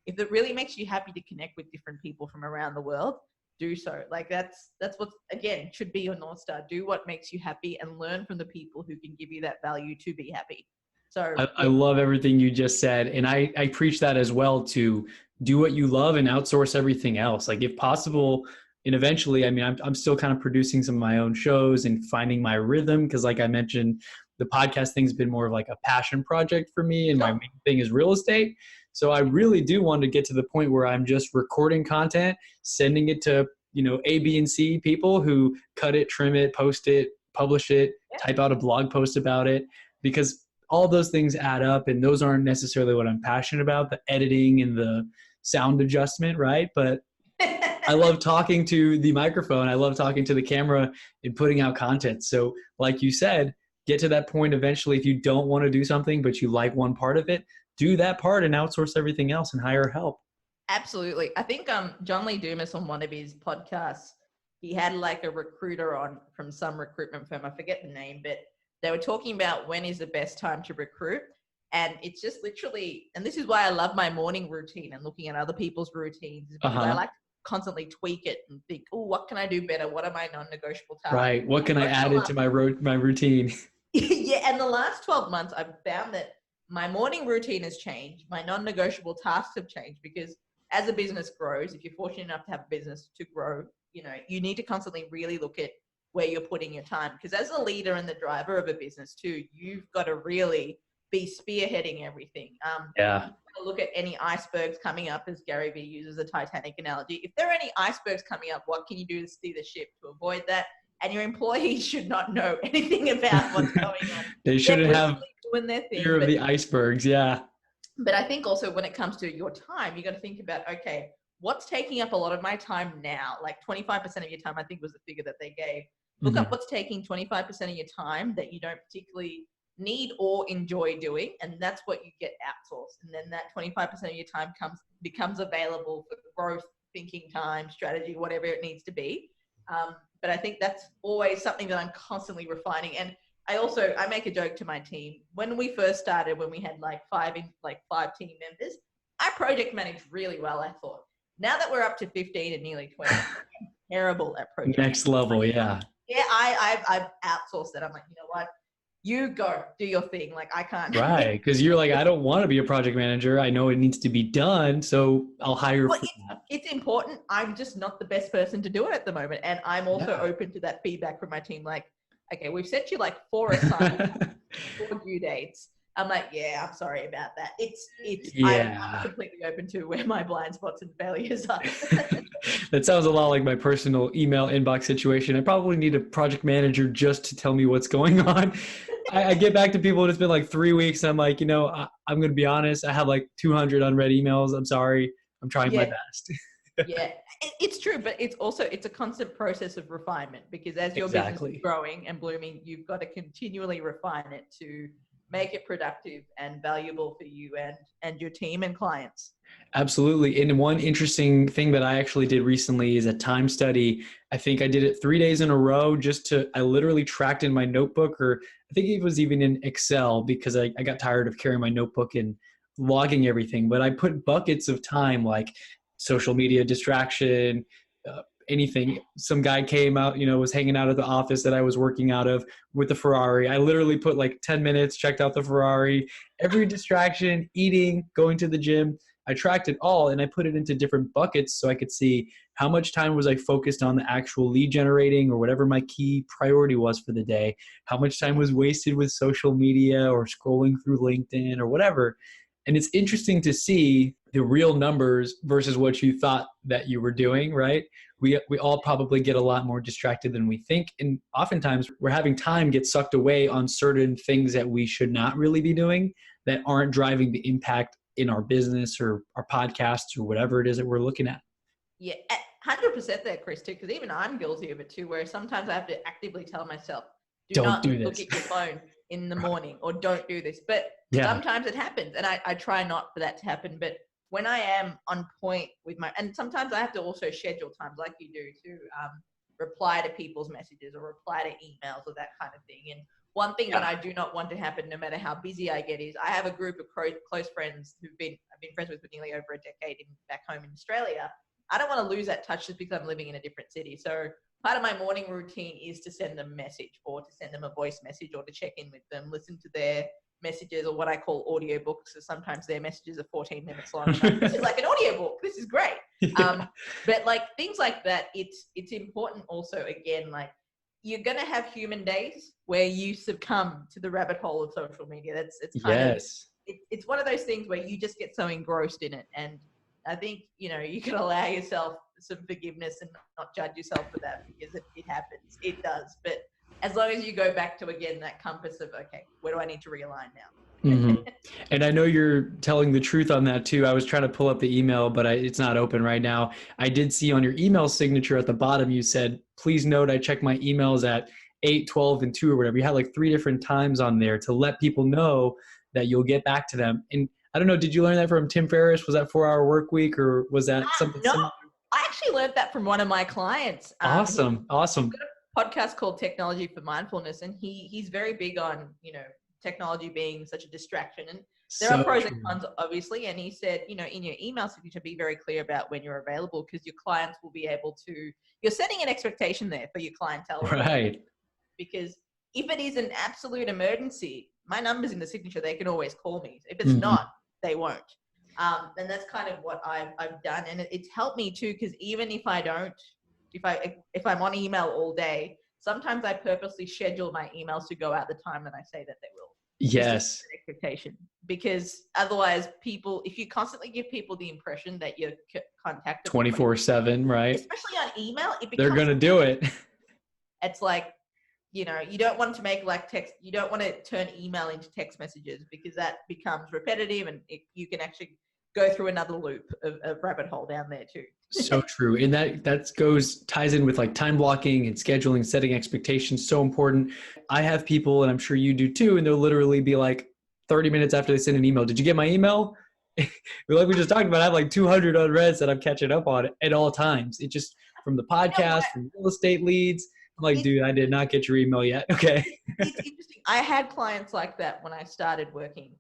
Speaker 2: if it really makes you happy to connect with different people from around the world, do so. Like that's what, again, should be your North Star. Do what makes you happy and learn from the people who can give you that value to be happy. So
Speaker 1: I love everything you just said. And I preach that as well, to do what you love and outsource everything else. Like if possible, and eventually, I mean, I'm still kind of producing some of my own shows and finding my rhythm. Cause like I mentioned, the podcast thing's been more of like a passion project for me. And my main thing is real estate. So I really do want to get to the point where I'm just recording content, sending it to, A, B, and C people who cut it, trim it, post it, publish it, type out a blog post about it, because all those things add up, and those aren't necessarily what I'm passionate about, the editing and the sound adjustment, right? But I love talking to the microphone. I love talking to the camera and putting out content. So like you said, get to that point eventually. If you don't want to do something, but you like one part of it, do that part and outsource everything else and hire help.
Speaker 2: Absolutely. I think John Lee Dumas, on one of his podcasts, he had like a recruiter on from some recruitment firm. I forget the name, but they were talking about when is the best time to recruit. And it's just literally, and this is why I love my morning routine and looking at other people's routines, because I like to constantly tweak it and think, oh, what can I do better? What are my non-negotiable tasks?
Speaker 1: Right. What can I add into my routine?
Speaker 2: Yeah. And the last 12 months, I've found that my morning routine has changed. My non-negotiable tasks have changed, because as a business grows, if you're fortunate enough to have a business to grow, you need to constantly really look at where you're putting your time. Because as a leader and the driver of a business too, you've got to really be spearheading everything. Look at any icebergs coming up, as Gary Vee uses the Titanic analogy. If there are any icebergs coming up, what can you do to steer the ship to avoid that? And your employees should not know anything about what's going on.
Speaker 1: They shouldn't have
Speaker 2: doing their thing,
Speaker 1: fear of the icebergs. Yeah.
Speaker 2: But I think also when it comes to your time, you got to think about, okay, what's taking up a lot of my time now? Like 25% of your time, I think, was the figure that they gave. Look up what's taking 25% of your time that you don't particularly need or enjoy doing, and that's what you get outsourced. And then that 25% of your time becomes available for growth, thinking time, strategy, whatever it needs to be. But I think that's always something that I'm constantly refining. And I make a joke to my team. When we first started, when we had like five team members, I project managed really well, I thought. Now that we're up to 15 and nearly 20, I'm terrible at project.
Speaker 1: Next level, yeah.
Speaker 2: Yeah, I've outsourced that. I'm like, you know what? you go do your thing. Like I can't.
Speaker 1: Right. Because you're like, I don't want to be a project manager. I know it needs to be done. So I'll hire.
Speaker 2: Well, it's important. I'm just not the best person to do it at the moment. And I'm also open to that feedback from my team. Like, okay, we've sent you like 4 assignments, 4 due dates. I'm like, yeah, I'm sorry about that. I'm completely open to where my blind spots and failures are.
Speaker 1: That sounds a lot like my personal email inbox situation. I probably need a project manager just to tell me what's going on. I get back to people and it's been like 3 weeks. And I'm like, I'm going to be honest. I have like 200 unread emails. I'm sorry. I'm trying my best.
Speaker 2: Yeah, it's true, but it's a constant process of refinement, because as your business is growing and blooming, you've got to continually refine it to make it productive and valuable for you and your team and clients.
Speaker 1: Absolutely. And one interesting thing that I actually did recently is a time study. I think I did it 3 days in a row I literally tracked in my notebook, or I think it was even in Excel, because I got tired of carrying my notebook and logging everything. But I put buckets of time, like social media distraction, anything. Some guy came out, was hanging out at the office that I was working out of with the Ferrari. I literally put like 10 minutes, checked out the Ferrari, every distraction, eating, going to the gym. I tracked it all and I put it into different buckets so I could see how much time was I focused on the actual lead generating or whatever my key priority was for the day, how much time was wasted with social media or scrolling through LinkedIn or whatever. And it's interesting to see the real numbers versus what you thought that you were doing, right? We all probably get a lot more distracted than we think. And oftentimes we're having time get sucked away on certain things that we should not really be doing, that aren't driving the impact in our business or our podcasts or whatever it is that we're looking at.
Speaker 2: Yeah, 100% there, Chris, too, because even I'm guilty of it too, where sometimes I have to actively tell myself, don't do this. Look at your phone in the morning, or don't do this. But sometimes it happens, and I try not for that to happen. But when I am on point with and sometimes I have to also schedule times like you do to reply to people's messages or reply to emails or that kind of thing. And one thing that I do not want to happen, no matter how busy I get, is I have a group of close friends I've been friends with for nearly over a decade back home in Australia. I don't want to lose that touch just because I'm living in a different city. So part of my morning routine is to send them a message, or to send them a voice message, or to check in with them, listen to their messages, or what I call audio books. So sometimes their messages are 14 minutes long. This is like an audio book. This is great. But like things like that, it's important also, again, like you're going to have human days where you succumb to the rabbit hole of social media. It's kind of, it's one of those things where you just get so engrossed in it. And I think, you can allow yourself some forgiveness and not judge yourself for that, because it happens. It does. But as long as you go back to, again, that compass of, okay, where do I need to realign now?
Speaker 1: Mm-hmm. And I know you're telling the truth on that too. I was trying to pull up the email, but it's not open right now. I did see on your email signature at the bottom, you said, please note, I check my emails at 8, 12, and 2 or whatever. You had like 3 different times on there to let people know that you'll get back to them. And I don't know, did you learn that from Tim Ferriss? Was that 4-Hour Work Week, or was that something similar?
Speaker 2: I actually learned that from one of my clients.
Speaker 1: Awesome.
Speaker 2: He's got a podcast called Technology for Mindfulness, and he's very big on, technology being such a distraction. And there are pros and cons, obviously. And he said, in your email signature, be very clear about when you're available, because your clients will be able to, you're setting an expectation there for your clientele.
Speaker 1: Right.
Speaker 2: Because if it is an absolute emergency, my number's in the signature, they can always call me. If it's not, they won't. And that's kind of what I've done. And it's helped me too, because even if I don't, if I'm on email all day, sometimes I purposely schedule my emails to go out the time that I say that they will.
Speaker 1: Yes.
Speaker 2: Expectation. Because otherwise if you constantly give people the impression that you're contacted
Speaker 1: 24/7, right?
Speaker 2: Especially on email,
Speaker 1: they're going to do it.
Speaker 2: It's like, you don't want to make like text, you don't want to turn email into text messages, because that becomes repetitive, and you can actually go through another loop of rabbit hole down there too.
Speaker 1: So true. And that ties in with like time blocking and scheduling, setting expectations. So important. I have people, and I'm sure you do too, and they'll literally be like 30 minutes after they send an email, did you get my email? Like we just talked about, I have like 200 unreads that I'm catching up on at all times. It just, from the podcast, from real estate leads, I'm like, dude, I did not get your email yet. Okay.
Speaker 2: It's interesting. I had clients like that when I started working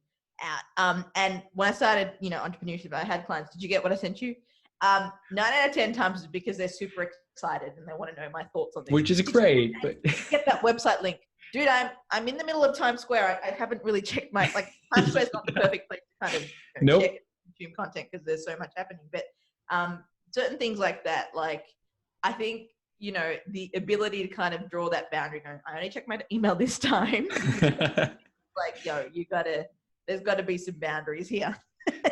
Speaker 2: out. And when I started, entrepreneurship, I had clients, did you get what I sent you? 9 out of 10 times is because they're super excited and they want to know my thoughts on this.
Speaker 1: Which is great. But
Speaker 2: get that website link. Dude, I'm in the middle of Times Square. I haven't really checked Times Square is not the perfect place to kind of
Speaker 1: Nope.
Speaker 2: check and consume content because there's so much happening. But certain things like that, like I think, the ability to kind of draw that boundary going, I only check my email this time. Like, there's gotta be some boundaries here.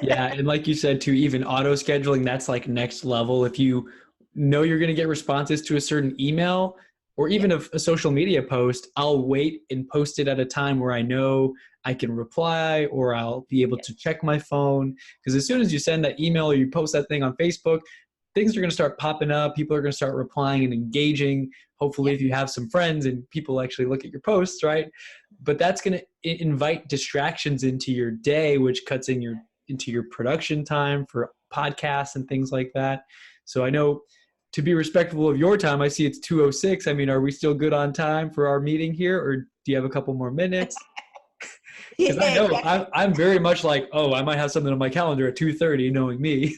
Speaker 1: Yeah. And like you said too, even auto scheduling, that's like next level. If you know you're going to get responses to a certain email or even a social media post, I'll wait and post it at a time where I know I can reply or I'll be able to check my phone. Because as soon as you send that email or you post that thing on Facebook, things are going to start popping up. People are going to start replying and engaging. Hopefully, if you have some friends and people actually look at your posts, right? But that's going to invite distractions into your day, which cuts into your production time for podcasts and things like that. So I know, to be respectful of your time, I see it's 2:06. I mean, are we still good on time for our meeting here, or do you have a couple more minutes? Because I know I'm very much like, oh, I might have something on my calendar at 2:30, knowing me.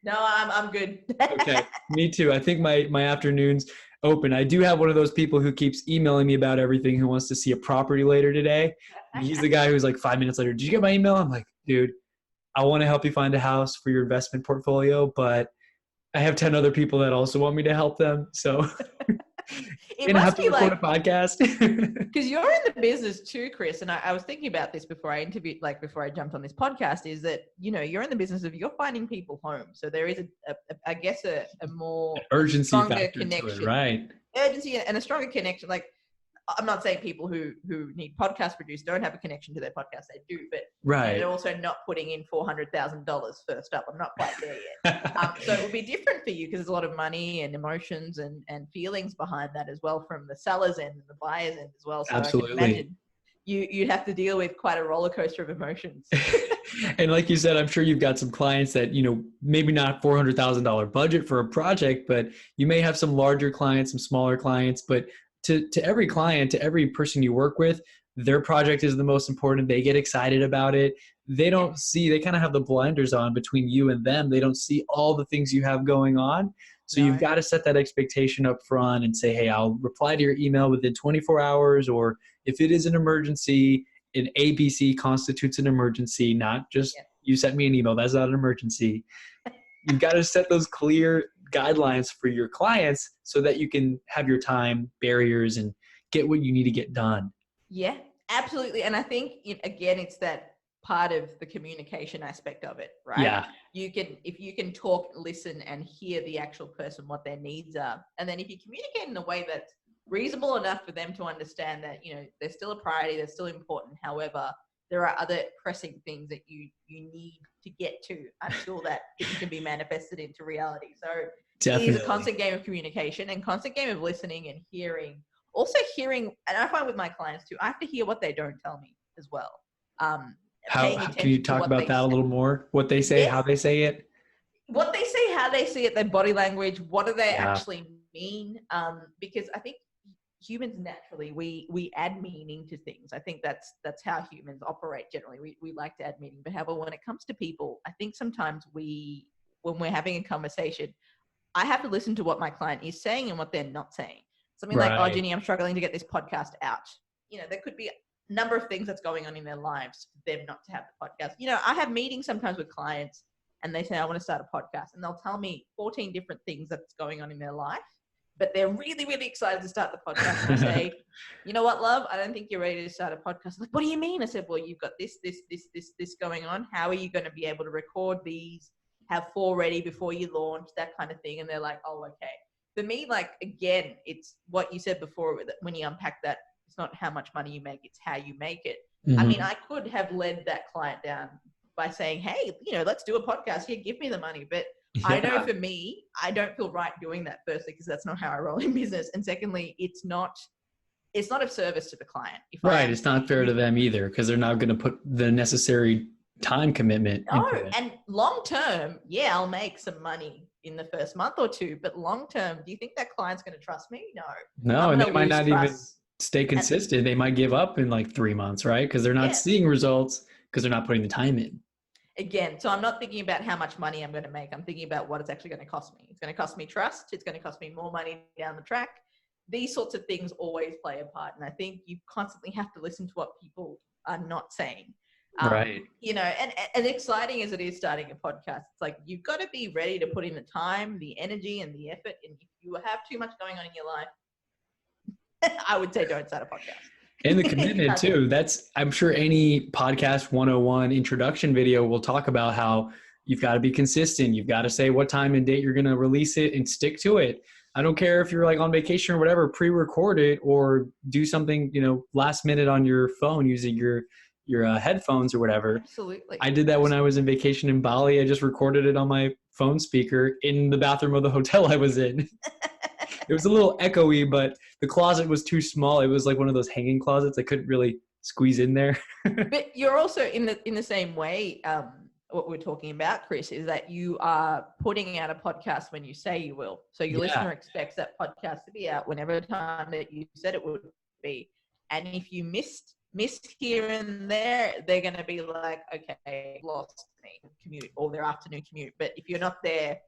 Speaker 2: No, I'm good.
Speaker 1: Okay, me too. I think my afternoon's open. I do have one of those people who keeps emailing me about everything, who wants to see a property later today. And he's the guy who's like 5 minutes later, did you get my email? I'm like, dude, I want to help you find a house for your investment portfolio, but I have 10 other people that also want me to help them. So
Speaker 2: it must be like
Speaker 1: a podcast.
Speaker 2: Because you're in the business too, Chris. And I was thinking about this before I interviewed, before I jumped on this podcast, is that, you're in the business of you're finding people home. So there is I guess a more
Speaker 1: urgency
Speaker 2: stronger
Speaker 1: factor
Speaker 2: connection,
Speaker 1: to it, right?
Speaker 2: Urgency and a stronger connection. Like, I'm not saying people who need podcasts produced don't have a connection to their podcast. They do, but they're also not putting in $400,000 first up. I'm not quite there yet. So it would be different for you because there's a lot of money and emotions and feelings behind that as well from the seller's end and the buyer's end as well. So
Speaker 1: absolutely.
Speaker 2: I can imagine you'd have to deal with quite a roller coaster of emotions.
Speaker 1: And like you said, I'm sure you've got some clients that, maybe not $400,000 budget for a project, but you may have some larger clients, some smaller clients, but to every client, to every person you work with, their project is the most important. They get excited about it. They don't see, they kind of have the blinders on between you and them. They don't see all the things you have going on. So you've got to set that expectation up front and say, hey, I'll reply to your email within 24 hours, or if it is an emergency, an ABC constitutes an emergency, not just you sent me an email. That's not an emergency. You've got to set those clear guidelines for your clients so that you can have your time barriers and get what you need to get done.
Speaker 2: Yeah, absolutely. And I think, again, it's that part of the communication aspect of it, right?
Speaker 1: Yeah.
Speaker 2: If you can talk, listen, and hear the actual person, what their needs are. And then if you communicate in a way that's reasonable enough for them to understand that, they're still a priority, they're still important. However, there are other pressing things that you need to get to until that can be manifested into reality. So definitely. It is a constant game of communication and constant game of listening and hearing. Also hearing, and I find with my clients too, I have to hear what they don't tell me as well.
Speaker 1: How can you talk about that a little more? What they say, how they say it?
Speaker 2: What they say, how they see it, their body language, what do they actually mean? Because I think humans naturally, we add meaning to things. I think that's how humans operate generally. We like to add meaning. But however, when it comes to people, I think sometimes when we're having a conversation, I have to listen to what my client is saying and what they're not saying. Something like, oh, Ginni, I'm struggling to get this podcast out. There could be a number of things that's going on in their lives for them not to have the podcast. I have meetings sometimes with clients and they say, I want to start a podcast. And they'll tell me 14 different things that's going on in their life, but they're really, really excited to start the podcast. And I say, you know what, love? I don't think you're ready to start a podcast. Like, what do you mean? I said, well, you've got this going on. How are you going to be able to record these, have 4 ready before you launch, that kind of thing? And they're like, oh, okay. For me, again, it's what you said before when you unpack that. It's not how much money you make, it's how you make it. Mm-hmm. I mean, I could have led that client down by saying, hey, let's do a podcast here, give me the money. But I know for me, I don't feel right doing that, firstly, because that's not how I roll in business. And secondly, it's not of service to the client.
Speaker 1: It's not fair to them either, because they're not going to put the necessary time commitment.
Speaker 2: No, and long term, I'll make some money in the first month or 2, but long term, do you think that client's going to trust me?
Speaker 1: No, and they might not even stay consistent. They might give up in 3 months, right? Because they're not seeing results because they're not putting the time in.
Speaker 2: Again, so I'm not thinking about how much money I'm going to make. I'm thinking about what it's actually going to cost me. It's going to cost me trust. It's going to cost me more money down the track. these sorts of things always play a part. And I think you constantly have to listen to what people are not saying.
Speaker 1: Right.
Speaker 2: You know, and exciting as it is starting a podcast, it's like you've got to be ready to put in the time, the energy, and the effort. And if you have too much going on in your life, I would say don't start a podcast.
Speaker 1: And the commitment too. I'm sure any podcast 101 introduction video will talk about how you've got to be consistent. You've got to say what time and date you're going to release it and stick to it. I don't care if you're like on vacation or whatever, pre-record it or do something, last minute on your phone using your headphones or whatever.
Speaker 2: Absolutely.
Speaker 1: I did that when I was in vacation in Bali. I just recorded it on my phone speaker in the bathroom of the hotel I was in. It was a little echoey, but the closet was too small. It was like one of those hanging closets. I couldn't really squeeze in there.
Speaker 2: But you're also in the same way. What we're talking about, Chris, is that you are putting out a podcast when you say you will. So your listener expects that podcast to be out whenever time that you said it would be. And if you missed here and there, they're going to be like, okay, lost me commute or their afternoon commute. But if you're not there,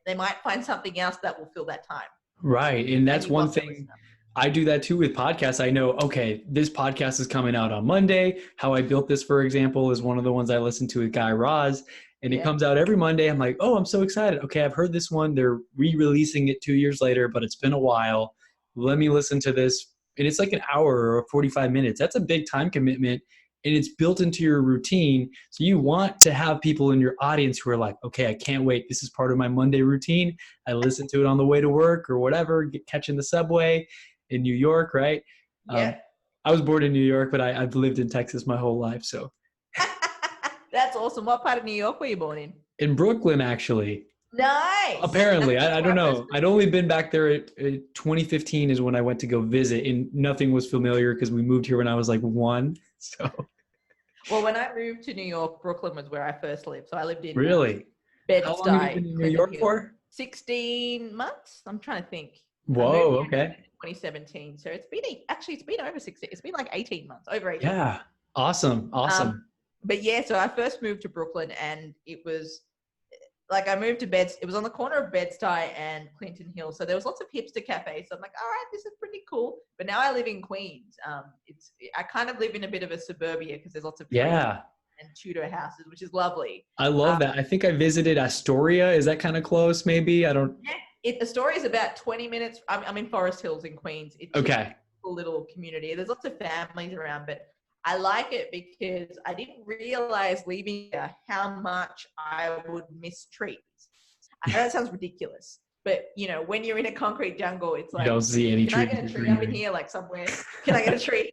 Speaker 2: they might find something else that will fill that time.
Speaker 1: Right. And that's one thing. I do that too with podcasts. I know, okay, this podcast is coming out on Monday. How I Built This, for example, is one of the ones I listen to with Guy Raz. And it comes out every Monday. I'm like, oh, I'm so excited. Okay, I've heard this one. They're re-releasing it 2 years later, but it's been a while. Let me listen to this. And it's like an hour or 45 minutes. That's a big time commitment. And it's built into your routine. So you want to have people in your audience who are like, okay, I can't wait. This is part of my Monday routine. I listen to it on the way to work or whatever, catching the subway in New York, right?
Speaker 2: Yeah.
Speaker 1: I was born in New York, but I've lived in Texas my whole life. So
Speaker 2: that's awesome. What part of New York were you born in?
Speaker 1: In Brooklyn, actually.
Speaker 2: Nice.
Speaker 1: Apparently. I don't know. I'd only been back there at 2015 is when I went to go visit, and nothing was familiar because we moved here when I was like 1. So.
Speaker 2: Well, when I moved to New York, Brooklyn was where I first lived. So I lived in
Speaker 1: Really?
Speaker 2: Bed-Stuy.
Speaker 1: How long have you been in New York for?
Speaker 2: 16 months. I'm trying to think.
Speaker 1: Whoa, okay.
Speaker 2: 2017. So it's been over 16. It's been like 18 months, over 18
Speaker 1: months. Yeah. Awesome.
Speaker 2: But yeah, so I first moved to Brooklyn and it was like I moved to it was on the corner of Bed-Stuy and Clinton Hill. So there was lots of hipster cafes. So I'm like, all right, this is pretty cool. But now I live in Queens. I kind of live in a bit of a suburbia because there's lots of and Tudor houses, which is lovely.
Speaker 1: I love that. I think I visited Astoria. Is that kind of close maybe? I don't.
Speaker 2: Yeah, Astoria is about 20 minutes. I'm in Forest Hills in Queens. It's a little community. There's lots of families around, but I like it because I didn't realize leaving here how much I would miss trees. I know that sounds ridiculous, but when you're in a concrete jungle, it's like,
Speaker 1: you don't see any trees.
Speaker 2: Can I get a tree up in here, like somewhere? Can I get a tree?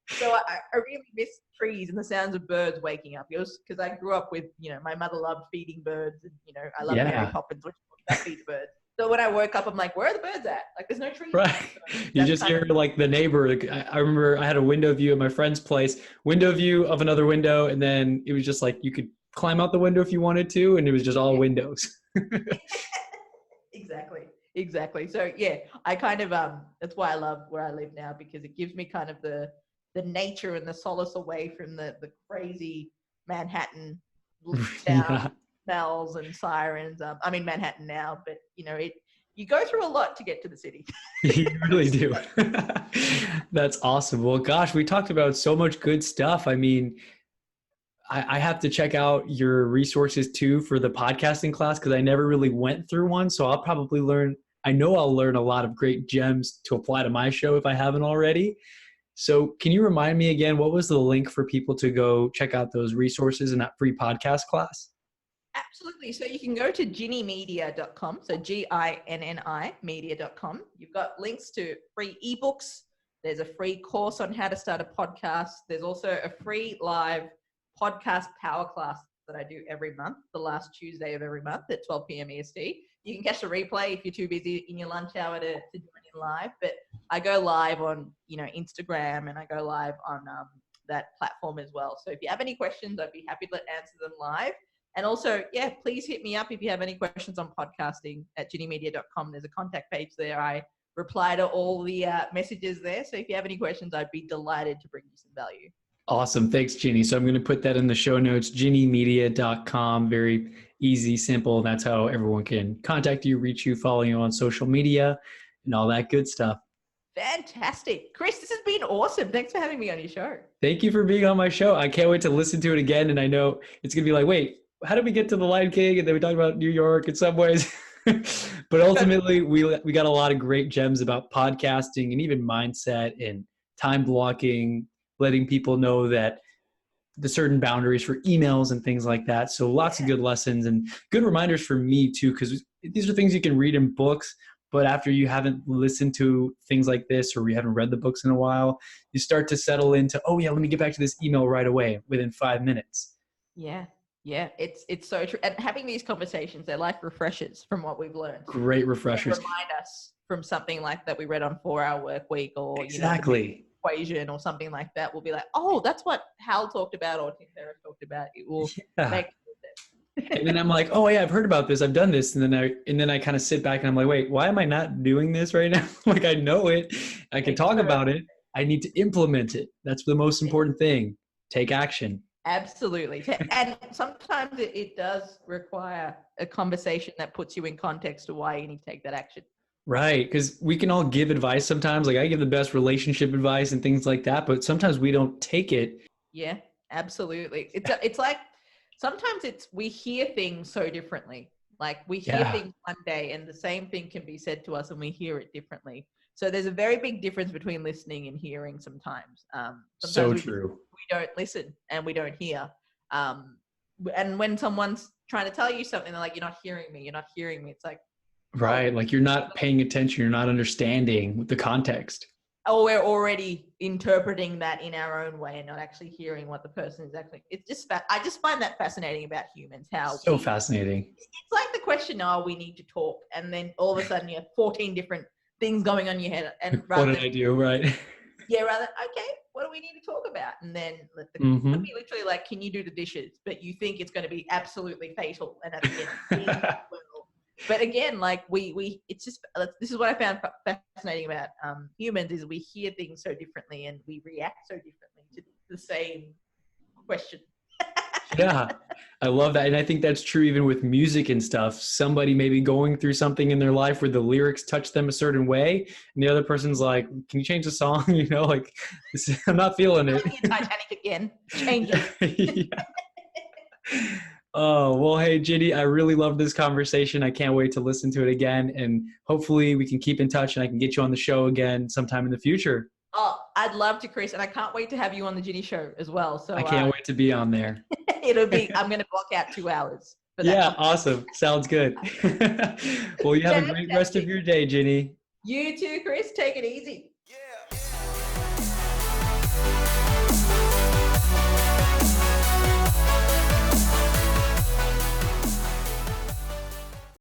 Speaker 2: So I really miss trees and the sounds of birds waking up. It was because I grew up with, my mother loved feeding birds and, I love Mary Poppins, which feeds birds. So when I woke up, I'm like, where are the birds at? Like, there's no trees.
Speaker 1: Right. So you just hear like the neighbor. I remember I had a window view at my friend's place, window view of another window. And then it was just like, you could climb out the window if you wanted to. And it was just all windows.
Speaker 2: Exactly. So yeah, I kind of, that's why I love where I live now, because it gives me kind of the nature and the solace away from the crazy Manhattan town. Bells and sirens. I'm in Manhattan now, but you go through a lot to get to the city.
Speaker 1: You really do. That's awesome. Well, gosh, we talked about so much good stuff. I mean, I have to check out your resources too for the podcasting class because I never really went through one. So I'll probably I'll learn a lot of great gems to apply to my show if I haven't already. So can you remind me again, what was the link for people to go check out those resources in that free podcast class?
Speaker 2: Absolutely. So you can go to ginnimedia.com. So GINNI media.com. You've got links to free ebooks. There's a free course on how to start a podcast. There's also a free live podcast power class that I do every month, the last Tuesday of every month at 12 p.m. EST. You can catch the replay if you're too busy in your lunch hour to join in live. But I go live on, Instagram, and I go live on that platform as well. So if you have any questions, I'd be happy to answer them live. And also, please hit me up if you have any questions on podcasting at ginnimedia.com. There's a contact page there. I reply to all the messages there. So if you have any questions, I'd be delighted to bring you some value.
Speaker 1: Awesome. Thanks, Ginny. So I'm going to put that in the show notes, ginnimedia.com. Very easy, simple. That's how everyone can contact you, reach you, follow you on social media, and all that good stuff.
Speaker 2: Fantastic. Chris, this has been awesome. Thanks for having me on your show.
Speaker 1: Thank you for being on my show. I can't wait to listen to it again. And I know it's going to be like, wait, how did we get to the Lion King? And then we talked about New York in some ways. But ultimately, we got a lot of great gems about podcasting and even mindset and time blocking, letting people know that the certain boundaries for emails and things like that. So lots of good lessons and good reminders for me too, because these are things you can read in books, but after you haven't listened to things like this or you haven't read the books in a while, you start to settle into, oh yeah, let me get back to this email right away within 5 minutes.
Speaker 2: Yeah. Yeah, it's so true. And having these conversations, they're like refreshers from what we've learned.
Speaker 1: Great refreshers.
Speaker 2: They remind us from something like that we read on 4-Hour Work Week or
Speaker 1: exactly.
Speaker 2: Equation or something like that. We'll be like, oh, that's what Hal talked about or Tim Ferriss talked about. It will make sense.
Speaker 1: And then I'm like, oh yeah, I've heard about this. I've done this. And then I kind of sit back and I'm like, wait, why am I not doing this right now? Like I know it. I can talk about it. I need to implement it. That's the most important thing. Take action.
Speaker 2: Absolutely. And sometimes it does require a conversation that puts you in context of why you need to take that action.
Speaker 1: Right. Because we can all give advice sometimes. Like I give the best relationship advice and things like that, but sometimes we don't take it.
Speaker 2: Yeah, absolutely. It's like sometimes we hear things so differently. Like we hear things one day and the same thing can be said to us and we hear it differently. So there's a very big difference between listening and hearing sometimes.
Speaker 1: So true.
Speaker 2: We don't listen and we don't hear. And when someone's trying to tell you something, they're like, you're not hearing me. It's like,
Speaker 1: right. Like you're not paying attention. You're not understanding the context.
Speaker 2: Oh, we're already interpreting that in our own way and not actually hearing what the person is actually. It's just, I just find that fascinating about humans. How
Speaker 1: so fascinating.
Speaker 2: It's like the question, we need to talk. And then all of a sudden you have 14 different things going on in your head, and
Speaker 1: what did I do? Right.
Speaker 2: Yeah, rather okay, what do we need to talk about? And then let the be literally like, can you do the dishes? But you think it's going to be absolutely fatal, and at the end, but again, like we it's just this is what I found fascinating about humans is we hear things so differently and we react so differently to the same question.
Speaker 1: Yeah, I love that. And I think that's true even with music and stuff. Somebody may be going through something in their life where the lyrics touch them a certain way. And the other person's like, can you change the song? Like, I'm not feeling it.
Speaker 2: Titanic again. Change it.
Speaker 1: Oh, well, hey, Ginny, I really love this conversation. I can't wait to listen to it again. And hopefully we can keep in touch and I can get you on the show again sometime in the future.
Speaker 2: Oh, I'd love to, Chris. And I can't wait to have you on the Ginni Show as well. So
Speaker 1: I can't wait to be on there.
Speaker 2: I'm going to block out 2 hours.
Speaker 1: Yeah, awesome. Sounds good. Well, you have a great rest of your day, Ginny.
Speaker 2: You too, Chris. Take it easy.